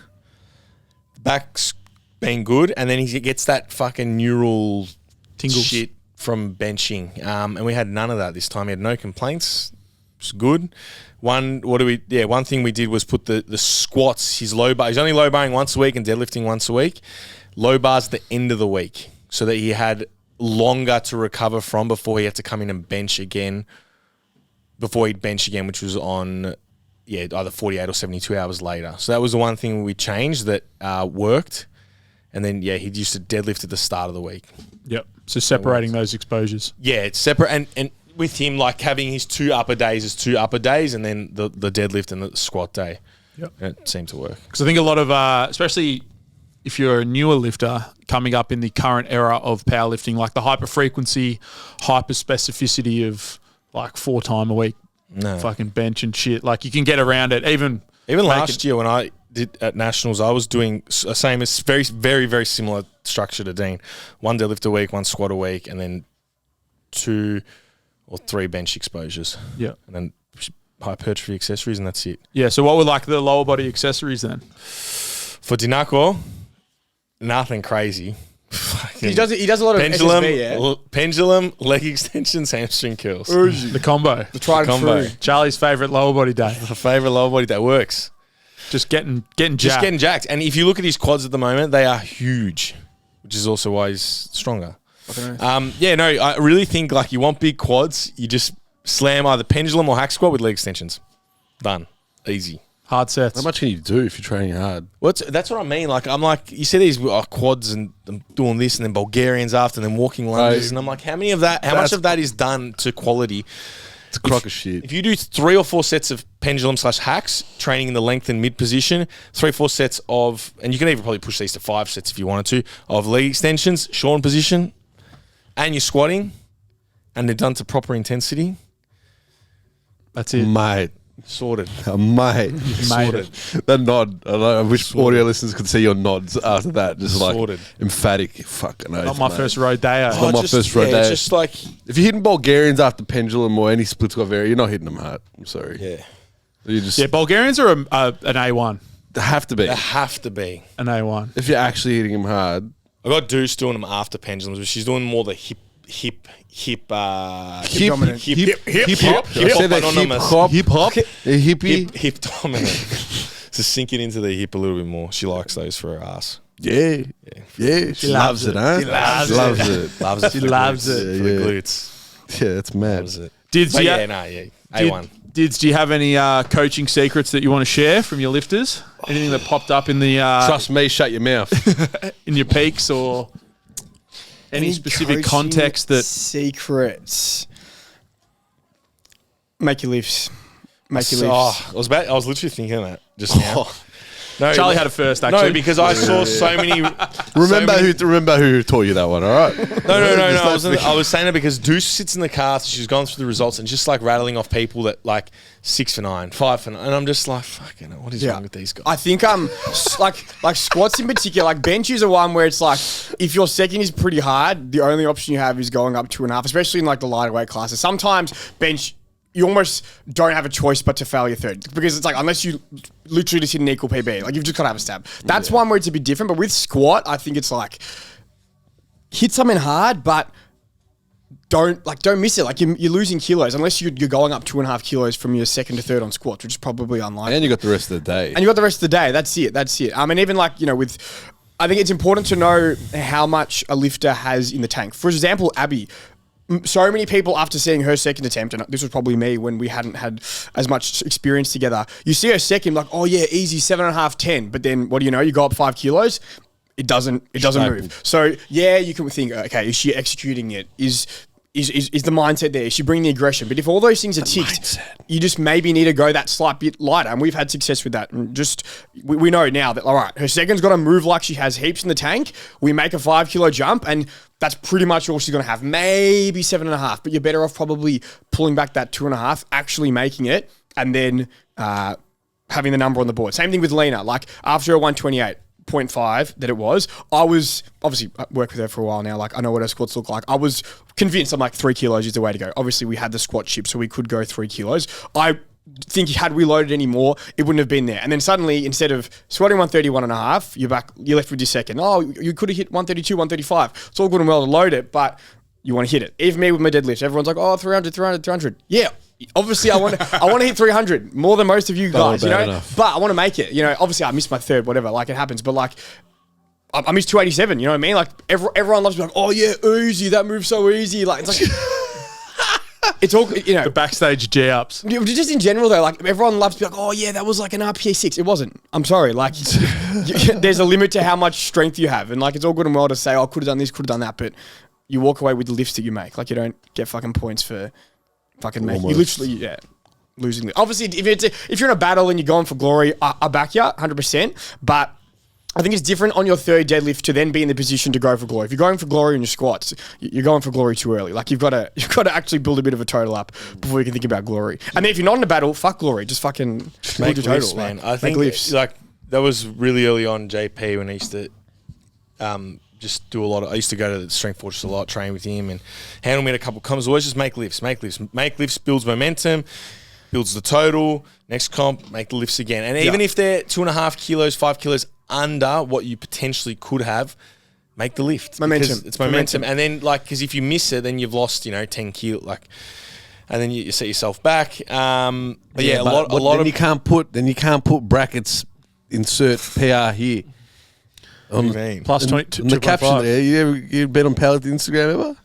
been good, and then he gets that fucking neural Tingles. shit from benching. And we had none of that this time. He had no complaints. It was good. One thing we did was put the squats, his low bar. He's only low barring once a week and deadlifting once a week. Low bars at the end of the week so that he had longer to recover from before he had to come in and bench again. Before he'd bench again, which was on either 48 or 72 hours later. So that was the one thing we changed that worked. And then, he used to deadlift at the start of the week. Yep. So separating those exposures. Yeah, it's separate. And with him, like having his 2 upper days as 2 upper days and then the deadlift and the squat day. Yep. And it seemed to work. Because I think a lot of, especially if you're a newer lifter coming up in the current era of powerlifting, like the hyper frequency, hyper specificity of like 4 times a week fucking bench and shit. Like you can get around it. Even last year when I did at Nationals, I was doing the same as very, very, very similar structure to Dean. 1 deadlift a week, 1 squat a week, and then 2 or 3 bench exposures. Yeah. And then hypertrophy accessories, and that's it. Yeah. So what were like the lower body accessories then? For Dinako, nothing crazy. He does a lot of SSB, pendulum, leg extensions, hamstring curls. The combo. The tried and true. Charlie's favourite lower body day. My favourite lower body day works. Just getting jacked. Just getting jacked. And if you look at his quads at the moment, they are huge, which is also why he's stronger. I really think like you want big quads, you just slam either pendulum or hack squat with leg extensions. Done. Easy. Hard sets. How much can you do if you're training hard? That's what I mean. Like I'm like, you see these quads and I'm doing this and then Bulgarians after and then walking lunges and I'm like, how much of that is done to quality? It's a crock of shit. If you do 3 or 4 sets of pendulum/hacks, training in the length and mid position, 3 or 4 sets of, and you can even probably push these to 5 sets if you wanted to, of leg extensions, short position, and you're squatting, and they're done to proper intensity. That's it. Mate. Sorted. Mate. Sorted. That nod. I wish audio listeners could see your nods after that. Just Sorted. Like emphatic. Fucking oath, Not my mate. first rodeo. Not my first rodeo. It's just like, If you're hitting Bulgarians after pendulum or any split squat variant, you're not hitting them hard. I'm sorry. yeah, You just Bulgarians are an A1. they have to be. they have to be. An A1. If you're actually hitting them hard. I got Deuce doing them after pendulums, but she's doing more the hip dominant. hip hop. I said that hip hop. Hippie. hip dominant. So sink it into the hip a little bit more. She likes those for her ass. Yeah. She loves it, huh? She loves it. Loves it. Loves it. She loves it. For the glutes. Yeah, that's mad. Loves it. Did But you? A1. Dids, do you have any coaching secrets that you want to share from your lifters? Anything that popped up in the Trust me, shut your mouth. in your peaks, or any specific coaching context that secrets? Make your lifts. Make your lifts. I was literally thinking that just now. No, Charlie had it first, actually. No, because I saw so many. Remember who taught you that one, all right? No. I was saying it because Deuce sits in the car. She's gone through the results and just like rattling off people that like 6 for 9, 5 for 9, and I'm just like, fucking, what is wrong with these guys? I think like squats in particular, like bench is a one where it's like if your second is pretty hard, the only option you have is going up 2.5, especially in like the lighter weight classes. Sometimes bench, you almost don't have a choice but to fail your third, because it's like, unless you literally just hit an equal PB, like you've just got to have a stab. That's one where it's a bit different. But with squat, I think it's like hit something hard, but don't miss it. Like you're losing kilos unless you're going up 2.5 kilos from your second to third on squats, which is probably unlikely. And you got the rest of the day. And you got the rest of the day. That's it. I mean, even like, I think it's important to know how much a lifter has in the tank. For example, Abby. So many people, after seeing her second attempt, and this was probably me when we hadn't had as much experience together, you see her second, like, oh yeah, easy, 7.5, 10. But then what do you know? You go up 5 kilos, it doesn't move. So yeah, you can think, okay, is she executing it? Is the mindset there? Is she bringing the aggression? But if all those things are ticked, you just maybe need to go that slight bit lighter. And we've had success with that. And just, we know now that, all right, her second's got to move like she has heaps in the tank. We make a 5 kilo jump and that's pretty much all she's going to have. Maybe 7.5, but you're better off probably pulling back that 2.5, actually making it, and then having the number on the board. Same thing with Lina. Like after a 128.5 that it was, I was obviously worked with her for a while now. Like I know what her squats look like. I was convinced I'm like 3 kilos is the way to go. Obviously we had the squat chip, so we could go 3 kilos. I think had we loaded any more, it wouldn't have been there. And then suddenly, instead of squatting 131.5, you're left with your second. Oh, you could have hit 132, 135. It's all good and well to load it, but you want to hit it. Even me with my deadlifts, everyone's like, oh, 300. Yeah. Obviously, I want to hit 300 more than most of you guys, enough. But I want to make it. Obviously, I missed my third, whatever. Like it happens, but like I missed 287. You know what I mean? Like everyone loves to be like, oh yeah, easy. That move's so easy. Like it's like. It's all, the backstage G-ups. Just in general, though, like everyone loves to be like, oh, yeah, that was like an RPA 6. It wasn't. I'm sorry. Like, there's a limit to how much strength you have. And like, it's all good and well to say, oh, could have done this, could have done that. But you walk away with the lifts that you make. Like, you don't get fucking points for fucking making. You literally, losing. Obviously, if you're in a battle and you're going for glory, I back you 100%. But I think it's different on your third deadlift to then be in the position to go for glory. If you're going for glory in your squats, you're going for glory too early. Like you've got to actually build a bit of a total up before you can think about glory. And then if you're not in a battle, fuck glory. Just fucking make your lifts, total, man. Like, I think like that was really early on JP when I used to just do a lot of. I used to go to the Strength Fortress a lot, train with him, and handle me at a couple of comps. Always just make lifts, builds momentum. Builds the total. Next comp, make the lifts again. And even if they're 2.5 kilos, 5 kilos under what you potentially could have, make the lift. Momentum. It's momentum. And then, like, because if you miss it, then you've lost, 10 kilos. Like, and then you set yourself back. But a lot of. You can't put brackets. Insert PR here. What do you mean? Plus 22. In the caption there. You bet on Powerlifting Instagram ever?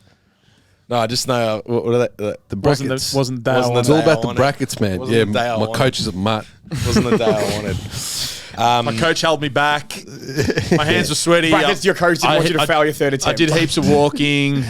No, I just know what are they? The brackets. Wasn't the day I wanted. It's all about the brackets, man. Wasn't the day I my wanted. coach is a mutt. Wasn't the day I wanted. My coach held me back. My hands were sweaty. Brackets, your coach didn't want you to fail your third attempt. I did heaps of walking.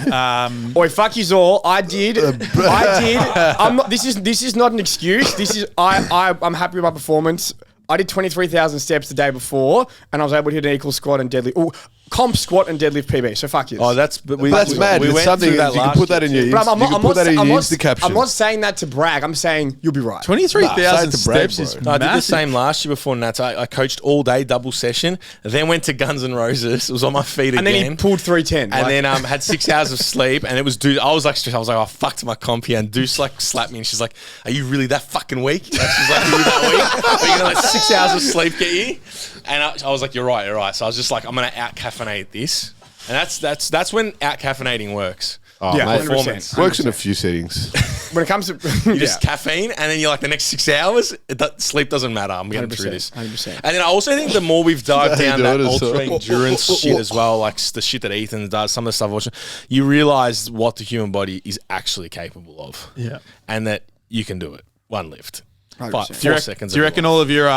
Oi, fuck yous all. I did. I'm not. This is not an excuse. This is. I'm happy with my performance. I did 23,000 steps the day before, and I was able to hit an equal squat and deadlift. Ooh, comp squat and deadlift PB. So fuck you. Oh, that's mad. We it's went something through that you can put that in your. Bro, Insta caption. I'm not saying that to brag. I'm saying you'll be right. 23,000 steps bro. is No, I did the massive. same last year before Nats. I coached all day, double session, then went to Guns N' Roses. It was on my feet And again. then he pulled 310. And then had 6 hours of sleep, and it was Deuce. I was like, oh, fucked my comp here. And Deuce like slapped me, and she's like, are you really that fucking weak? Like, she's like, are you that weak? Are you gonna let 6 hours of sleep get you? And I was like, you're right. So I was just like, I'm gonna out caffeinate this, and that's when out caffeinating works. Oh, Yeah, mate. 100%. Works in a few settings. when it comes to You just caffeine, and then you're like the next 6 hours, sleep doesn't matter. I'm getting through this. 100%. And then I also think the more we've dived down that ultra well. endurance shit as well, like the shit that Ethan does, some of the stuff, you realize what the human body is actually capable of. Yeah. And that you can do it. one lift. 100%. 4 seconds. Do you reckon all of your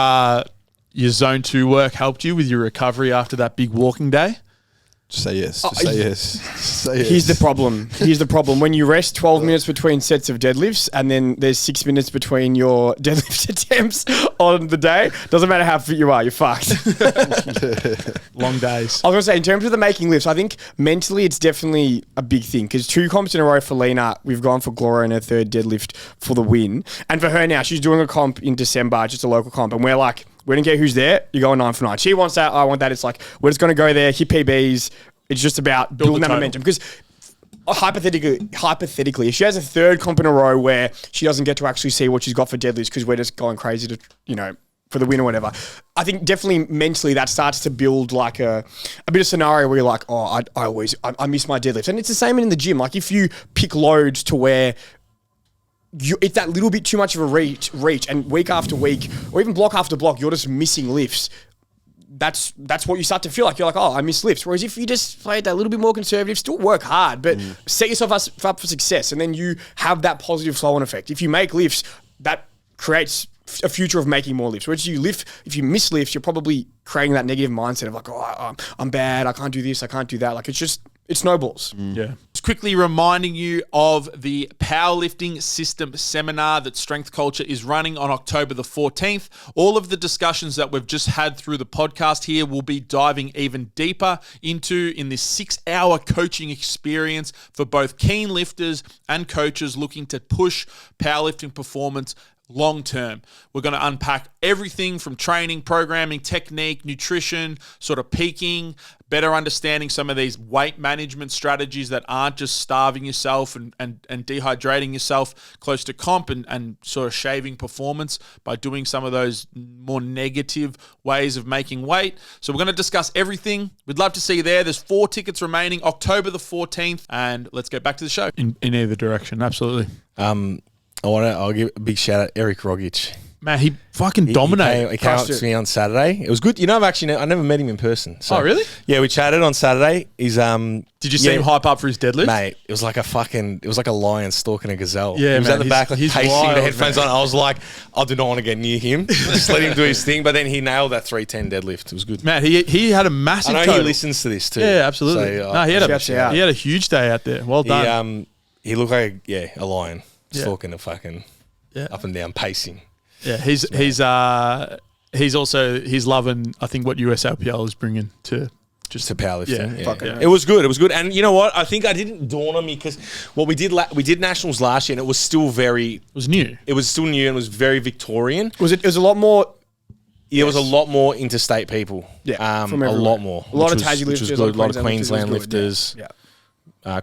zone 2 work helped you with your recovery after that big walking day? Just say yes. Just say yes. Just say yes. Here's the problem. When you rest 12 minutes between sets of deadlifts and then there's 6 minutes between your deadlift attempts on the day, doesn't matter how fit you are, you're fucked. Long days. I was going to say, in terms of the making lifts, I think mentally it's definitely a big thing because 2 comps in a row for Lina, we've gone for Gloria in her 3rd deadlift for the win. And for her now, she's doing a comp in December, just a local comp, and we're like, we don't care who's there, you're going 9 for 9. She wants that, I want that. It's like, we're just going to go there, hit PBs. It's just about building that momentum. Because hypothetically, if she has a 3rd comp in a row where she doesn't get to actually see what she's got for deadlifts because we're just going crazy to, for the win or whatever, I think definitely mentally that starts to build like a bit of scenario where you're like, oh, I miss my deadlifts. And it's the same in the gym. Like if you pick loads to where it's that little bit too much of a reach, and week after week, or even block after block, you're just missing lifts. That's what you start to feel like. You're like, oh, I miss lifts. Whereas if you just play that little bit more conservative, still work hard, but set yourself up for success, and then you have that positive flow-on effect. If you make lifts, that creates a future of making more lifts. Whereas if you miss lifts, you're probably creating that negative mindset of like, oh, I'm bad, I can't do this, I can't do that. Like it snowballs. Yeah. Just quickly reminding you of the Powerlifting System Seminar that Strength Culture is running on October the 14th. All of the discussions that we've just had through the podcast here will be diving even deeper into in this 6-hour coaching experience for both keen lifters and coaches looking to push powerlifting performance long term. We're going to unpack everything from training, programming, technique, nutrition, sort of peaking, better understanding some of these weight management strategies that aren't just starving yourself and dehydrating yourself close to comp and sort of shaving performance by doing some of those more negative ways of making weight. So we're going to discuss everything. We'd love to see you there. There's 4 tickets remaining, October the 14th, and let's get back to the show. In either direction, absolutely. I'll give a big shout out Eric Rogic. Man, he fucking dominated. He came up to me on Saturday. It was good. I never met him in person. So, oh, really? Yeah, we chatted on Saturday. He's Did you see him hype up for his deadlift? Mate, it was like a lion stalking a gazelle. Yeah, he was man, at the back, like pacing, wild, the headphones on. I was like, I do not want to get near him. Just let him do his thing. But then he nailed that 310 deadlift. It was good. Man, he had a massive. I know total. he listens to this too. Yeah, absolutely. So, he had a huge day out there. Well done. He looked like a lion stalking a fucking up and down pacing. Yeah, he's loving, I think, what USAPL is bringing to powerlifting. Yeah. It was good. It was good. And you know what? I think it didn't dawn on me because what we did nationals last year, and it was still It was new. It was still new and was very Victorian. It was a lot more. There was a lot more interstate people. Yeah, from a lot more. A lot of Tassie lifters, which was good. A lot of Queensland lifters. Yeah.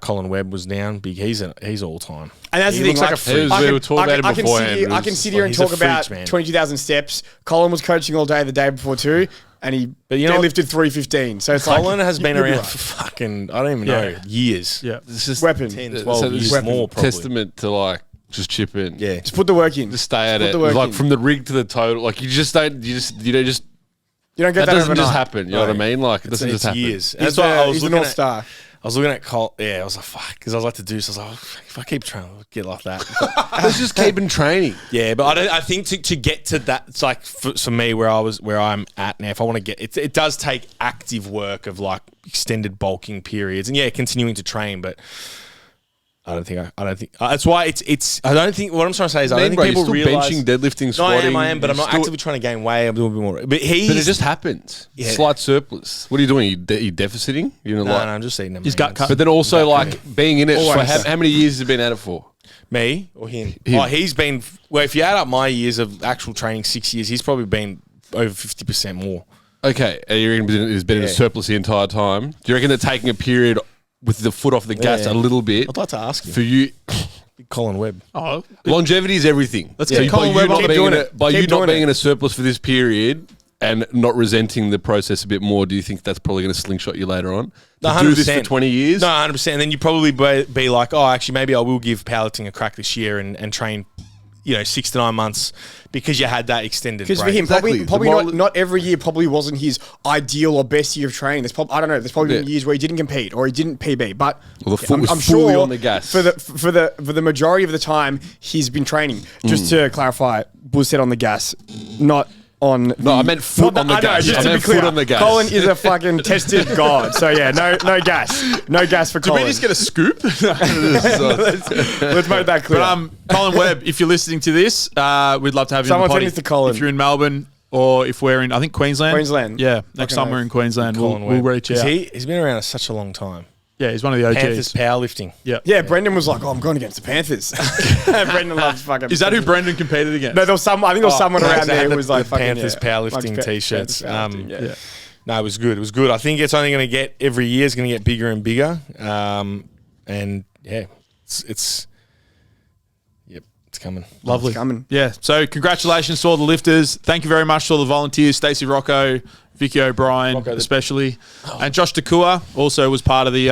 Colin Webb was down big. He's all time. And that's the thing. Looks like a freak. We were talking about him beforehand. I can sit here and talk about 22,000 steps. Colin was coaching all day the day before too, and he lifted 315. So it's Colin has been around for fucking, I don't even know, years. Yeah. It's just weapon. 10, 12 years more probably. Testament to like just chip in. Yeah. Just put the work in. Just stay at it. Like from the rig to the total. Like you don't get that doesn't overnight. just happen. You know what I mean? Like it doesn't just happen. Years. That's why I was looking at North Star. I was looking at Cole. Yeah, I was like, fuck, because I was like to do. So I was like, oh, if I keep training, I'll get like that. Let's just keep in training. Yeah, but I think to get to that, it's like for me where I'm at now. If I want to get it does take active work of like extended bulking periods and continuing to train, but. I don't think that's why it's. I don't think what I'm trying to say is I don't think people realize benching, deadlifting, squatting. No, I am, but I'm not actively trying to gain weight. I'm doing a bit more. But it just happens. Yeah. Slight surplus. What are you doing? Are you deficiting? No, I'm just eating them. He's gut cut. But then also like being in it for how many years has he been at it for? Me or him? Oh, he's been. Well, if you add up my years of actual training, 6 years, he's probably been over 50% more. Okay, and you reckon he's been in a surplus the entire time? Do you reckon they're taking a period with the foot off the gas a little bit? I'd like to ask you. For you, Colin Webb. Oh, longevity is everything. Let's get Colin Webb on. By you not being in a surplus for this period and not resenting the process a bit more, do you think that's probably going to slingshot you later on? To 100%. do this for 20 years? No, 100%. And then you probably be like, oh, actually, maybe I will give powerlifting a crack this year and train 6 to 9 months because you had that extended Because break. for him, Exactly. probably The moral- not every year probably wasn't his ideal or best year of training. There's I don't know. There's probably been Yeah. years where he didn't compete or he didn't PB. But Well, the foot was fully on the gas. for the majority of the time he's been training. Just to clarify, Bouz said on the gas, not on. No, I meant foot on the gas. Just I to be meant clear, foot on the gas. Colin is a fucking tested god. So yeah, no gas for Did Colin. we just get a scoop? Let's make that clear. But Colin Webb, if you're listening to this, we'd love to have you Someone on the send potty. this to Colin. If you're in Melbourne or if we're in, I think Queensland. Queensland. Yeah, next Fucking time we're oath. in Queensland, Colin we'll Webb. reach out. He's been around such a long time. Yeah, he's one of the OGs. Panthers powerlifting. Yeah. Yeah, Brendan was like, "Oh, I'm going against the Panthers." Brendan loves fucking. Is that who Brendan competed against? No, there was some. I think there was someone around They had there the- who was like the fucking, Panthers yeah, powerlifting like t-shirts. Panthers powerlifting, Yeah. No, it was good. It was good. I think it's only going to get every year. It's going to get bigger and bigger. And yeah, it's coming. Lovely. It's coming. Yeah. So congratulations to all the lifters. Thank you very much to all the volunteers, Stacey Rocco, Vicky O'Brien, especially, and Josh Takua also was part of the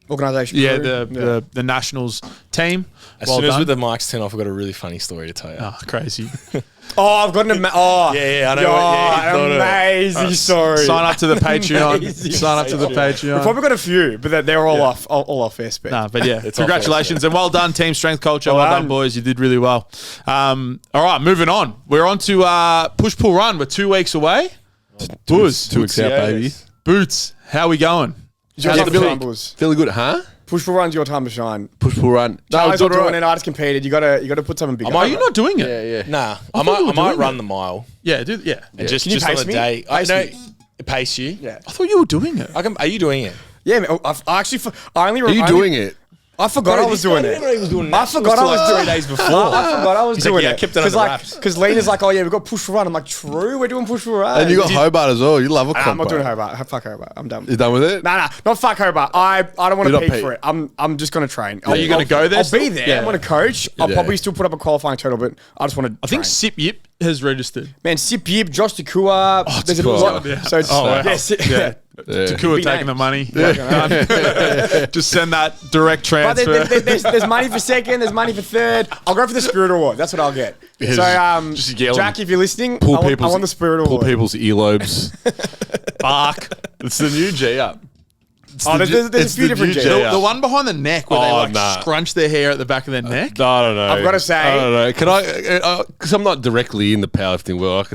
Organisation. the Nationals team. As Well soon as done. with the mics turn off, I've got a really funny story to tell you. Oh, crazy. Oh, I've got an Yeah, I know. Yeah, you thought of it. amazing story. Sign up to the Patreon. Amazing Sign up to the We've Patreon. probably got a few, but they're all off air spec. Nah, but yeah, It's congratulations and well done, Team Strength Culture. Well Well done, done. boys. You did really well. All right, moving on. We're on to push, pull, run. We're 2 weeks away. Bouz, 2 weeks out, baby. Boots, how we going? It's your How's time the to week? shine, Bouz. Feeling good, huh? Push for run's your time to shine. Push, pull, run. Charlie's not doing doing it. I just competed. You gotta put something big. Are you not doing it? Yeah. Nah, I thought you were might doing run it. the mile. Yeah, dude. Yeah. And just Can you on pace the me? day. I Pace know. me. Pace you? Yeah. I thought you were doing it. Are you doing it? Yeah, man. I actually. I only. Are you doing it? I forgot I was doing it. He was doing I forgot I was doing 3 days before. I forgot I was He's like, doing yeah, I it. kept it under wraps. Because Lena's like, oh yeah, we've got push for run. I'm like, true, we're doing push for run. And you got Hobart as well. You love a Nah, I'm comp. not doing Hobart. Fuck Hobart. I'm done. You done with it? Nah, not fuck Hobart. I don't want You're to not pay peak. for it. I'm just gonna train. Are you gonna go there I'll still? be there. Yeah. I'm gonna coach. I'll Yeah. probably still put up a qualifying total, but I just want to. I think Sip Yip has registered. man, Sip Yip, Josh Takua. There's Takua. a lot. Yeah. So it's, Oh, wow. yeah. Takua Big taking names. the money. Just send that direct But transfer. there's money for second. There's money for third. I'll go for the Spirit Award. That's what I'll get. Yeah, So just yell Jack, if you're listening, Pull I want people's the Spirit pull Award. people's earlobes. Bark. It's the new G up. Oh, there's It's a few the different new G's. J. The one behind the neck where they Oh, like nah. scrunch their hair at the back of their neck. I don't know. I've gotta say- I don't know. Can I? Because I'm not directly in the powerlifting world.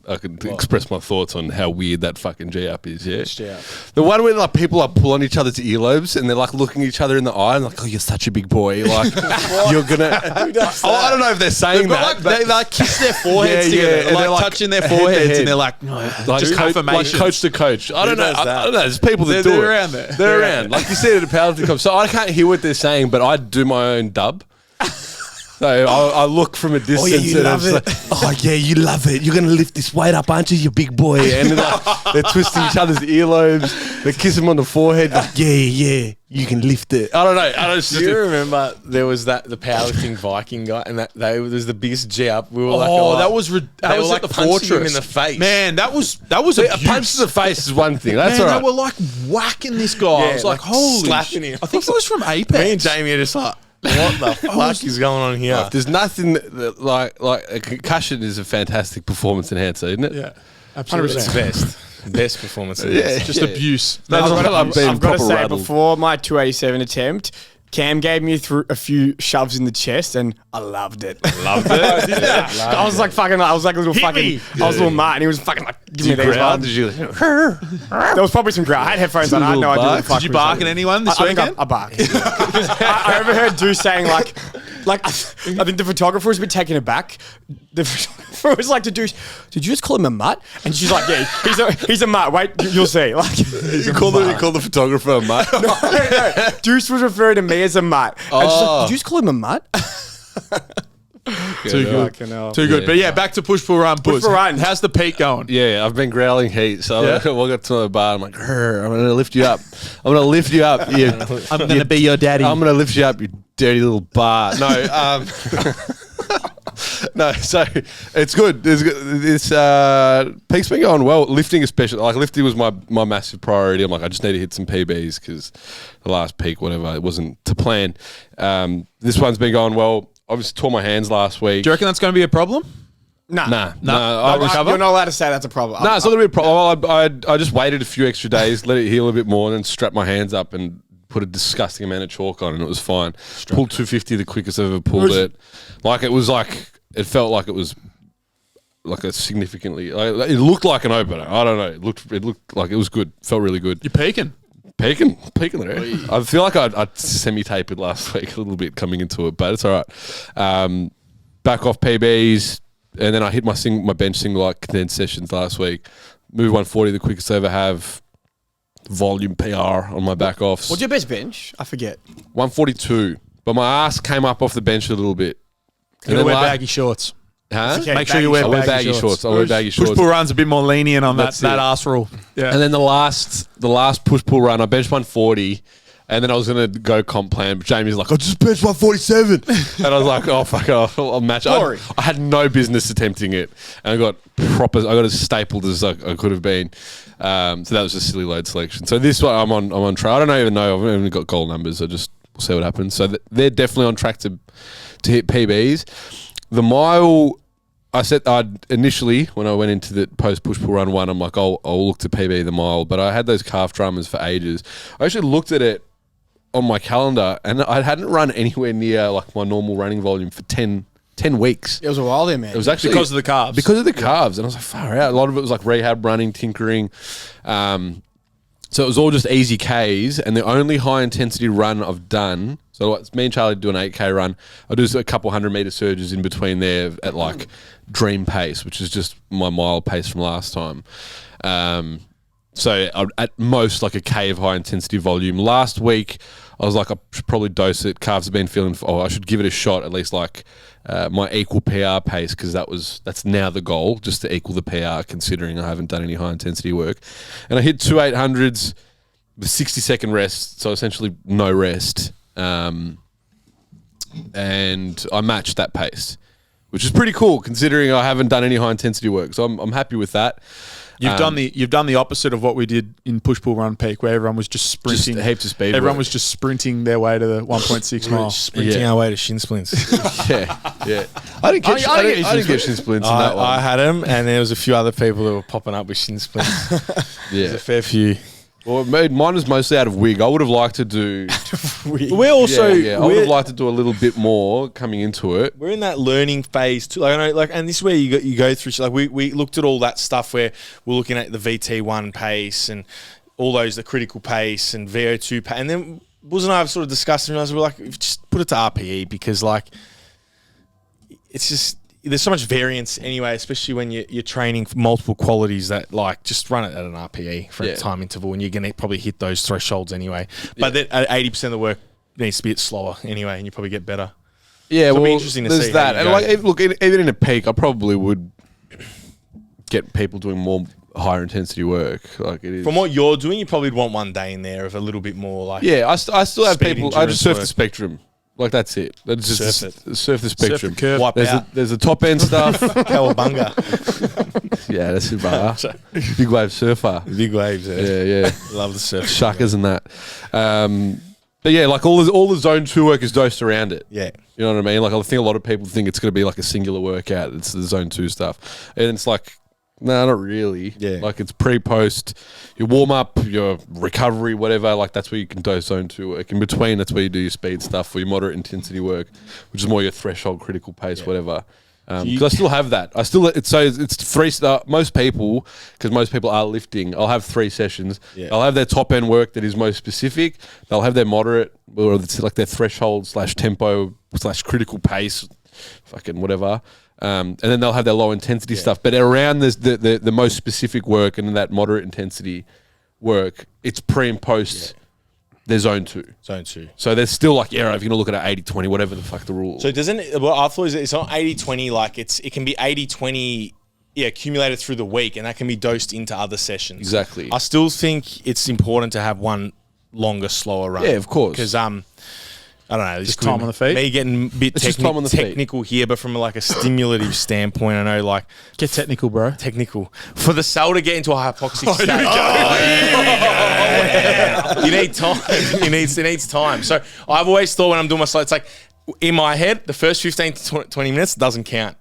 I could express my thoughts on how weird that fucking G up is. Yeah. The one where like people like pull on each other's earlobes and they're like looking each other in the eye and like, oh, you're such a big boy. Like you're gonna. Oh, I don't know if they're saying But that. like, but they like kiss their foreheads Yeah, yeah, together, and like, they're like touching their head to foreheads, head. and they're like, no, like just like affirmation. coach to coach. I don't know. does that? I don't know. There's people that They're do it. around there. They're around. Like you said at a powerlifting comp. So I can't hear what they're saying, but I do my own dub. So I look from a distance you and love I'm just like, oh yeah, you love it. You're gonna lift this weight up, aren't you, you big boy? And then, like, they're twisting each other's earlobes. They kiss them on the forehead. Like, yeah, you can lift it. I don't know. Do you remember there was the powerlifting Viking guy, and that was the biggest G up. We were like, Oh, that was that they was were at like the punching fortress him in the face. Man, that was a abuse. punch to the face is one thing. That's Man, all right. they were like whacking this guy. I Yeah, was like, like holy slapping shit. him. I think it was from Apex. Me and Jamie are just like, what the fuck is going on here? There's nothing that like a concussion is a fantastic performance enhancer, isn't it? Yeah, It's absolutely. best performance. Yeah. Just abuse. That's I've what got I've been to proper say, rattled. before my 287 attempt, Cam gave me a few shoves in the chest, and I loved it. Loved it. I was like fucking. I was like a little fucking. me. I was a little mutt, and he was fucking like, give me Did you these growl? ones. Did you? There was probably some growl. I had headphones on. I had no idea what the fuck. Did you was bark happening. at anyone this I think weekend? I barked. I overheard Deuce saying like I think the photographer was a bit taken aback. The photographer was like to Deuce, did you just call him a mutt? And she's like, yeah, he's a mutt. Wait, you'll see. Like You call the photographer a mutt? no. Deuce was referring to me as a mutt. And she's like, did you just call him a mutt? Too good. Fucking hell. Too good. But yeah, back to push, pull, run. Push, pull, run. How's the peak going? Yeah, I've been growling heat, so Yeah. I walk up to my bar. I'm like, I'm gonna lift you up. I'm gonna lift you up. You, I'm going to be your daddy. I'm gonna lift you up, you dirty little bar. No, No, so it's good. This peak's been going well. Lifting especially, like lifting was my massive priority. I'm like, I just need to hit some PBs because the last peak, whatever, it wasn't to plan. This one's been going well. Obviously tore my hands last week. Do you reckon that's going to be a problem? Nah. You're not allowed to say that's a problem. No, it's not going to be a problem. I just waited a few extra days, let it heal a bit more, and then strapped my hands up and put a disgusting amount of chalk on, and it was fine. Pulled 250, the quickest I've ever pulled it. It felt like it was like a significantly. It looked like an opener. I don't know. It looked like it was good. Felt really good. You're peaking. Peaking there. I feel like I semi-tapered last week a little bit coming into it, but it's all right. Back off PBs, and then I hit my bench single like condensed sessions last week. Move 140, the quickest I ever have. Volume PR on my back offs. What's your best bench? I forget. 142, but my ass came up off the bench a little bit. You gotta wear baggy shorts. Huh? Okay, Make sure you wear baggy shorts. I wear baggy shorts. Push pull run's a bit more lenient on That's that it. ass rule. Yeah. And then the last push pull run, I benched 140, and then I was gonna go comp plan, but Jamie's like, I just benched 147, and I was like, oh fuck off, I'll match. I had no business attempting it, and I got as stapled as I could have been. So that was a silly load selection. So this one I'm on track. I don't even know. I've only got goal numbers. I just will see what happens. So they're definitely on track to hit PBs. The mile, I said initially when I went into the post push pull run one, I'm like, I'll look to PB the mile. But I had those calf drummers for ages. I actually looked at it on my calendar, and I hadn't run anywhere near like my normal running volume for 10 weeks. It was a while there, man. It was actually because of the calves. Because of the calves. And I was like, far out. A lot of it was like rehab running, tinkering. So it was all just easy Ks. And the only high intensity run I've done, so it's me and Charlie do an 8K run. I do a couple 100-meter surges in between there at like dream pace, which is just my mile pace from last time. So at most like a K of high intensity volume. Last week, I was like, I should probably dose it. Calves have been feeling, I should give it a shot, at least like my equal PR pace, because that's now the goal, just to equal the PR, considering I haven't done any high intensity work. And I hit 2 800s with 60-second rest, so essentially no rest. And I matched that pace, which is pretty cool considering I haven't done any high intensity work. So I'm happy with that. You've done the opposite of what we did in push pull run peak, where everyone was just sprinting. Just heaps of speed. Everyone was just sprinting their way to the 1.6 mile. Sprinting our way to shin splints. yeah. I didn't get shin splints in that one. I had them, and there was a few other people that were popping up with shin splints. There's a fair few. Well, mine was mostly out of wig. I would have liked to do. We're also. I would have liked to do a little bit more coming into it. We're in that learning phase too. Like, I know, and this is where you go through. Like we looked at all that stuff where we're looking at the VT1 pace and all the critical pace and VO2 pace, and then Bouz and I have sort of discussed and realized we're like, just put it to RPE, because like it's just. There's so much variance anyway, especially when you're training for multiple qualities, that like just run it at an RPE for a time interval, and you're going to probably hit those thresholds anyway. But then 80% of the work needs to be a bit slower anyway, and you probably get better. Yeah, so well, it'll be interesting to there's see that. how you And go. like, even in a peak, I probably would get people doing more higher intensity work. Like it is. From what you're doing, you probably want one day in there of a little bit more like. Yeah, I still have speed people. I just surf endurance the work. spectrum. Like that's it. That's just surf the spectrum. Surf the curve. Wipe out. There's a top end stuff. Cowabunga. Yeah, that's it, brother. Big wave surfer. Big waves. Yeah. Love the surf. Shuckers and that. But yeah, like all the zone 2 work is dosed around it. Yeah. You know what I mean? Like I think a lot of people think it's going to be like a singular workout. It's the zone 2 stuff, and it's like, no, not really. Yeah. Like it's pre-post, your warm up, your recovery, whatever. Like that's where you can dose zone 2 work. In between, that's where you do your speed stuff or your moderate intensity work, which is more your threshold, critical pace, whatever. Because I still have that. It's 3 most people, because most people are lifting. I'll have 3 sessions. Yeah. I'll have their top end work that is most specific. They'll have their moderate, or it's like their threshold / tempo / critical pace, fucking whatever. And then they'll have their low intensity stuff. But around the most specific work and that moderate intensity work, it's pre and post their zone 2. Zone 2. So there's still like, if you're going to look at it 80-20, whatever the fuck the rule. So doesn't it, well, I thought it's not 80-20, like it can be 80-20 accumulated through the week, and that can be dosed into other sessions. Exactly. I still think it's important to have one longer, slower run. Yeah, of course. Because I don't know. This Just could time be on the feet? Me getting a bit It's just time on the feet. technical here, but from like a stimulative standpoint, I know like Get technical, bro. technical for the cell to get into a hypoxic state. You need time. It needs time. So I've always thought when I'm doing my slides, it's like in my head, the first 15 to 20 minutes doesn't count.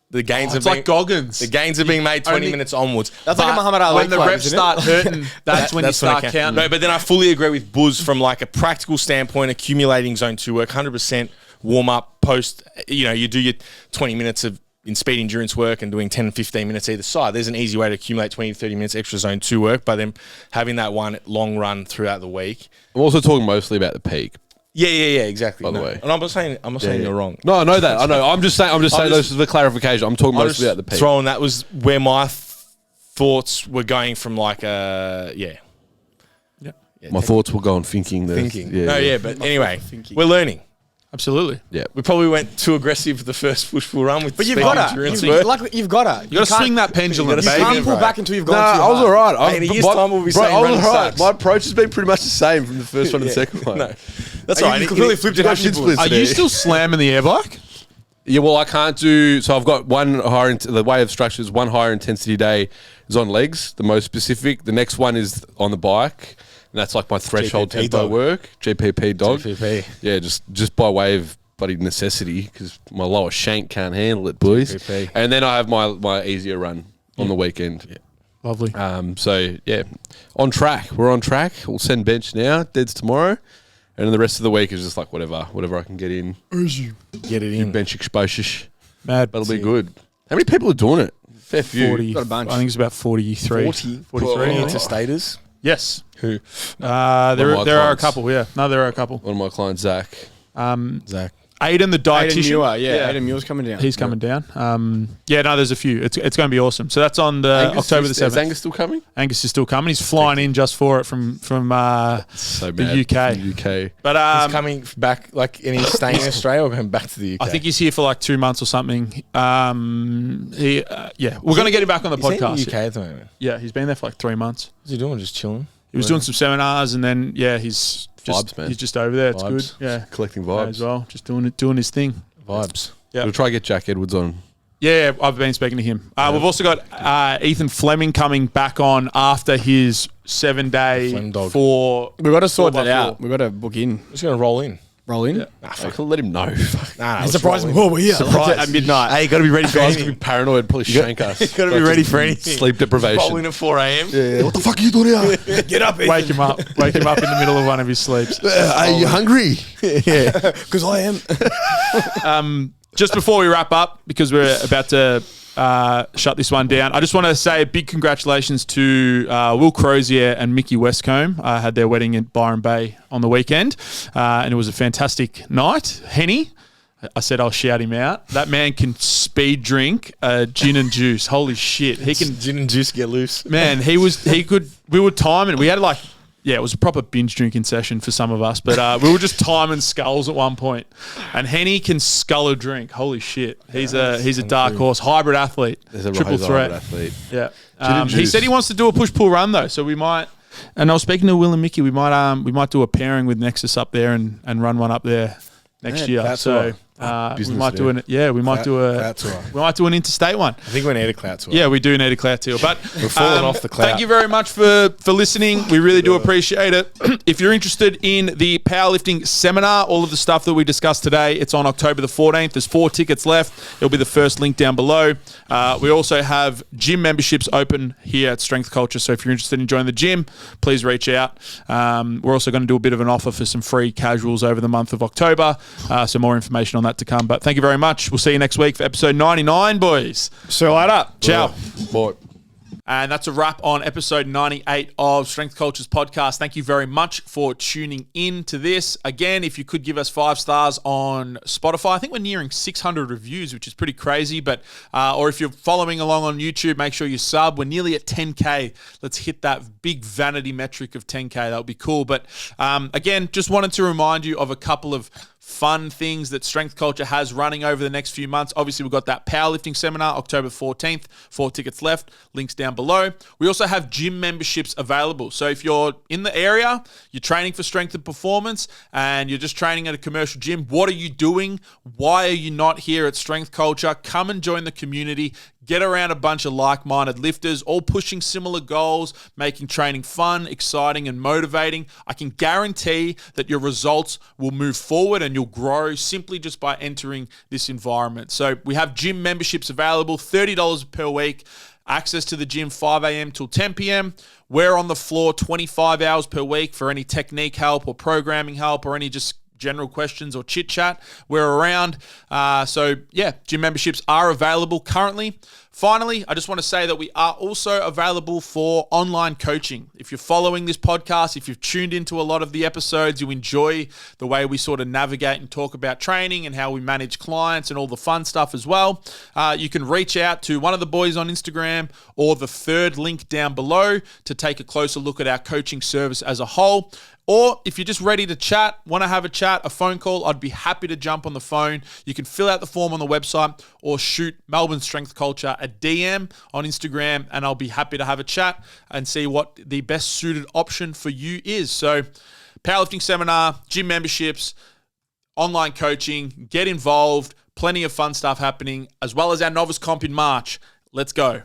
The gains It's are like Goggins. the gains are being made 20 only- minutes onwards. That's like a But Muhammad Ali when the quote, reps isn't it? start hurting, that's when you start I count. counting. No, but then I fully agree with Bouz from like a practical standpoint, accumulating zone 2 work, 100% warm up post, you do your 20 minutes of in speed endurance work and doing 10 and 15 minutes either side. There's an easy way to accumulate 20 to 30 minutes extra zone 2 work by then having that one long run throughout the week. I'm also talking mostly about the peak. Yeah, exactly. By the way. And I'm not saying you're wrong. No, I know that. I know. I'm just saying this is the clarification. I'm talking I'm mostly just about the peak. throwing that was where my thoughts were going from like My thoughts will go on thinking. thinking. Yeah. But anyway, thinking. we're learning. Absolutely. Yeah. We probably went too aggressive for the first push-pull run with But you've speed got endurance to. work. You've got to. You got to swing that pendulum, gotta You save baby. can't pull bro. back until you've gone Nah, too I was hard. all right. Mate, in a year's time we'll be saying I was running all right. sucks. My approach has been pretty much the same from the first one and second one. No, that's You all right. completely flipped it. Got haven't you, shin Bouz? splits Are today. you still slamming the air bike? Yeah, well, I can't do. So I've got one higher. The way of structure is one higher intensity day is on legs, the most specific. The next one is on the bike, and that's like my threshold GPP tempo dog. work. GPP dog. GPP. Yeah, just by way of bloody necessity because my lower shank can't handle it, boys. GPP. And then I have my easier run on the weekend. Lovely. So yeah, on track. We're on track. We'll send bench now. Dead's tomorrow. And then the rest of the week is just like whatever I can get in. Get it in. Bench exposure. Mad. That'll be good. How many people are doing it? Fair few. 40. Got a bunch. I think it's about 43. 40. 43. I think. Interstaters. Yes. Who? There One of my are a clients. couple, yeah. No, there are a couple. One of my clients, Zach. Zach. Aiden, the Aiden dietitian. Muir, Aiden Muir's coming down. He's coming down. There's a few. It's going to be awesome. So that's on the October the Is 7th. Angus still coming? Angus is still coming. He's flying in just for it from So the mad. UK. From UK. But He's coming back, like, and he's staying in Australia or going back to the UK? I think he's here for like 2 months or something. We're going to get him back on the He's in podcast. the UK at the moment. Yeah, he's been there for like 3 months. What's he doing? Just chilling? He was doing some seminars, and then he's just Vibes, man. he's just over there. It's Vibes. good. Yeah, Collecting as vibes. well. Just doing his thing. Vibes. Yeah. We'll try to get Jack Edwards on. Yeah, I've been speaking to him. We've also got Ethan Fleming coming back on after his 7-day Flem dog. for. We've got to sort 4x4. that out. We've got to book in. Just going to roll in. Roll in. Fuck, let him know. Nah, He's surprised. Whoa, we're here. Surprise. At midnight. Hey, you got to be ready for Guys can be anything. paranoid, probably shank us. You got to be ready for anything. Sleep deprivation. Rolling at 4 a.m. Yeah, what the fuck are you doing here? Get up, Wake him up. Wake him up in the middle of one of his sleeps. Are you hungry? because I am. Just before we wrap up, because we're about to shut this one down, I just want to say a big congratulations to Will Crozier and Mickey Westcombe. Had their wedding in Byron Bay on the weekend, and it was a fantastic night. Henny, I said I'll shout him out. That man can speed drink gin and juice. Holy shit, he can. Gin and juice get loose. Man, he could. We were timing. We had it was a proper binge drinking session for some of us, but we were just timing skulls at one point. And Henny can scull a drink. Holy shit. He's a dark horse. Hybrid athlete. Triple threat. Athlete. Yeah. and He juice. said he wants to do a push-pull run though, so we might. And I was speaking to Will and Mickey. We might do a pairing with Nexus up there and run one up there next year. that's So right. we Business might do there. we might do Clout tour. we might do an interstate one. I think we need a clout tour. Yeah, we do need a clout tour. But We're falling off the clout. Thank you very much for listening. We really do appreciate it. If you're interested in the powerlifting seminar, all of the stuff that we discussed today, it's on October the 14th. There's 4 tickets left. It'll be the first link down below. We also have gym memberships open here at Strength Culture. So if you're interested in joining the gym, please reach out. We're also going to do a bit of an offer for some free casuals over the month of October. So more information on that to come. But thank you very much. We'll see you next week for episode 99, boys. See you later. Ciao. Boy. And that's a wrap on episode 98 of Strength Culture's podcast. Thank you very much for tuning in to this. Again, if you could give us 5 stars on Spotify, I think we're nearing 600 reviews, which is pretty crazy. But or if you're following along on YouTube, make sure you sub. We're nearly at 10K. Let's hit that big vanity metric of 10K. That would be cool. But again, just wanted to remind you of a couple of fun things that Strength Culture has running over the next few months. Obviously, we've got that powerlifting seminar, October 14th, 4 tickets left, links down below. We also have gym memberships available. So if you're in the area, you're training for strength and performance, and you're just training at a commercial gym, what are you doing? Why are you not here at Strength Culture? Come and join the community. Get around a bunch of like-minded lifters, all pushing similar goals, making training fun, exciting, and motivating. I can guarantee that your results will move forward and you'll grow simply just by entering this environment. So we have gym memberships available, $30 per week, access to the gym 5 a.m. till 10 p.m. We're on the floor 25 hours per week for any technique help or programming help or any just general questions or chit chat. We're around. Gym memberships are available currently. Finally, I just want to say that we are also available for online coaching. If you're following this podcast, if you've tuned into a lot of the episodes, you enjoy the way we sort of navigate and talk about training and how we manage clients and all the fun stuff as well, you can reach out to one of the boys on Instagram or the third link down below to take a closer look at our coaching service as a whole. Or if you're just ready to chat, want to have a chat, a phone call, I'd be happy to jump on the phone. You can fill out the form on the website or shoot Melbourne Strength Culture a DM on Instagram, and I'll be happy to have a chat and see what the best suited option for you is. So powerlifting seminar, gym memberships, online coaching, get involved, plenty of fun stuff happening, as well as our novice comp in March. Let's go.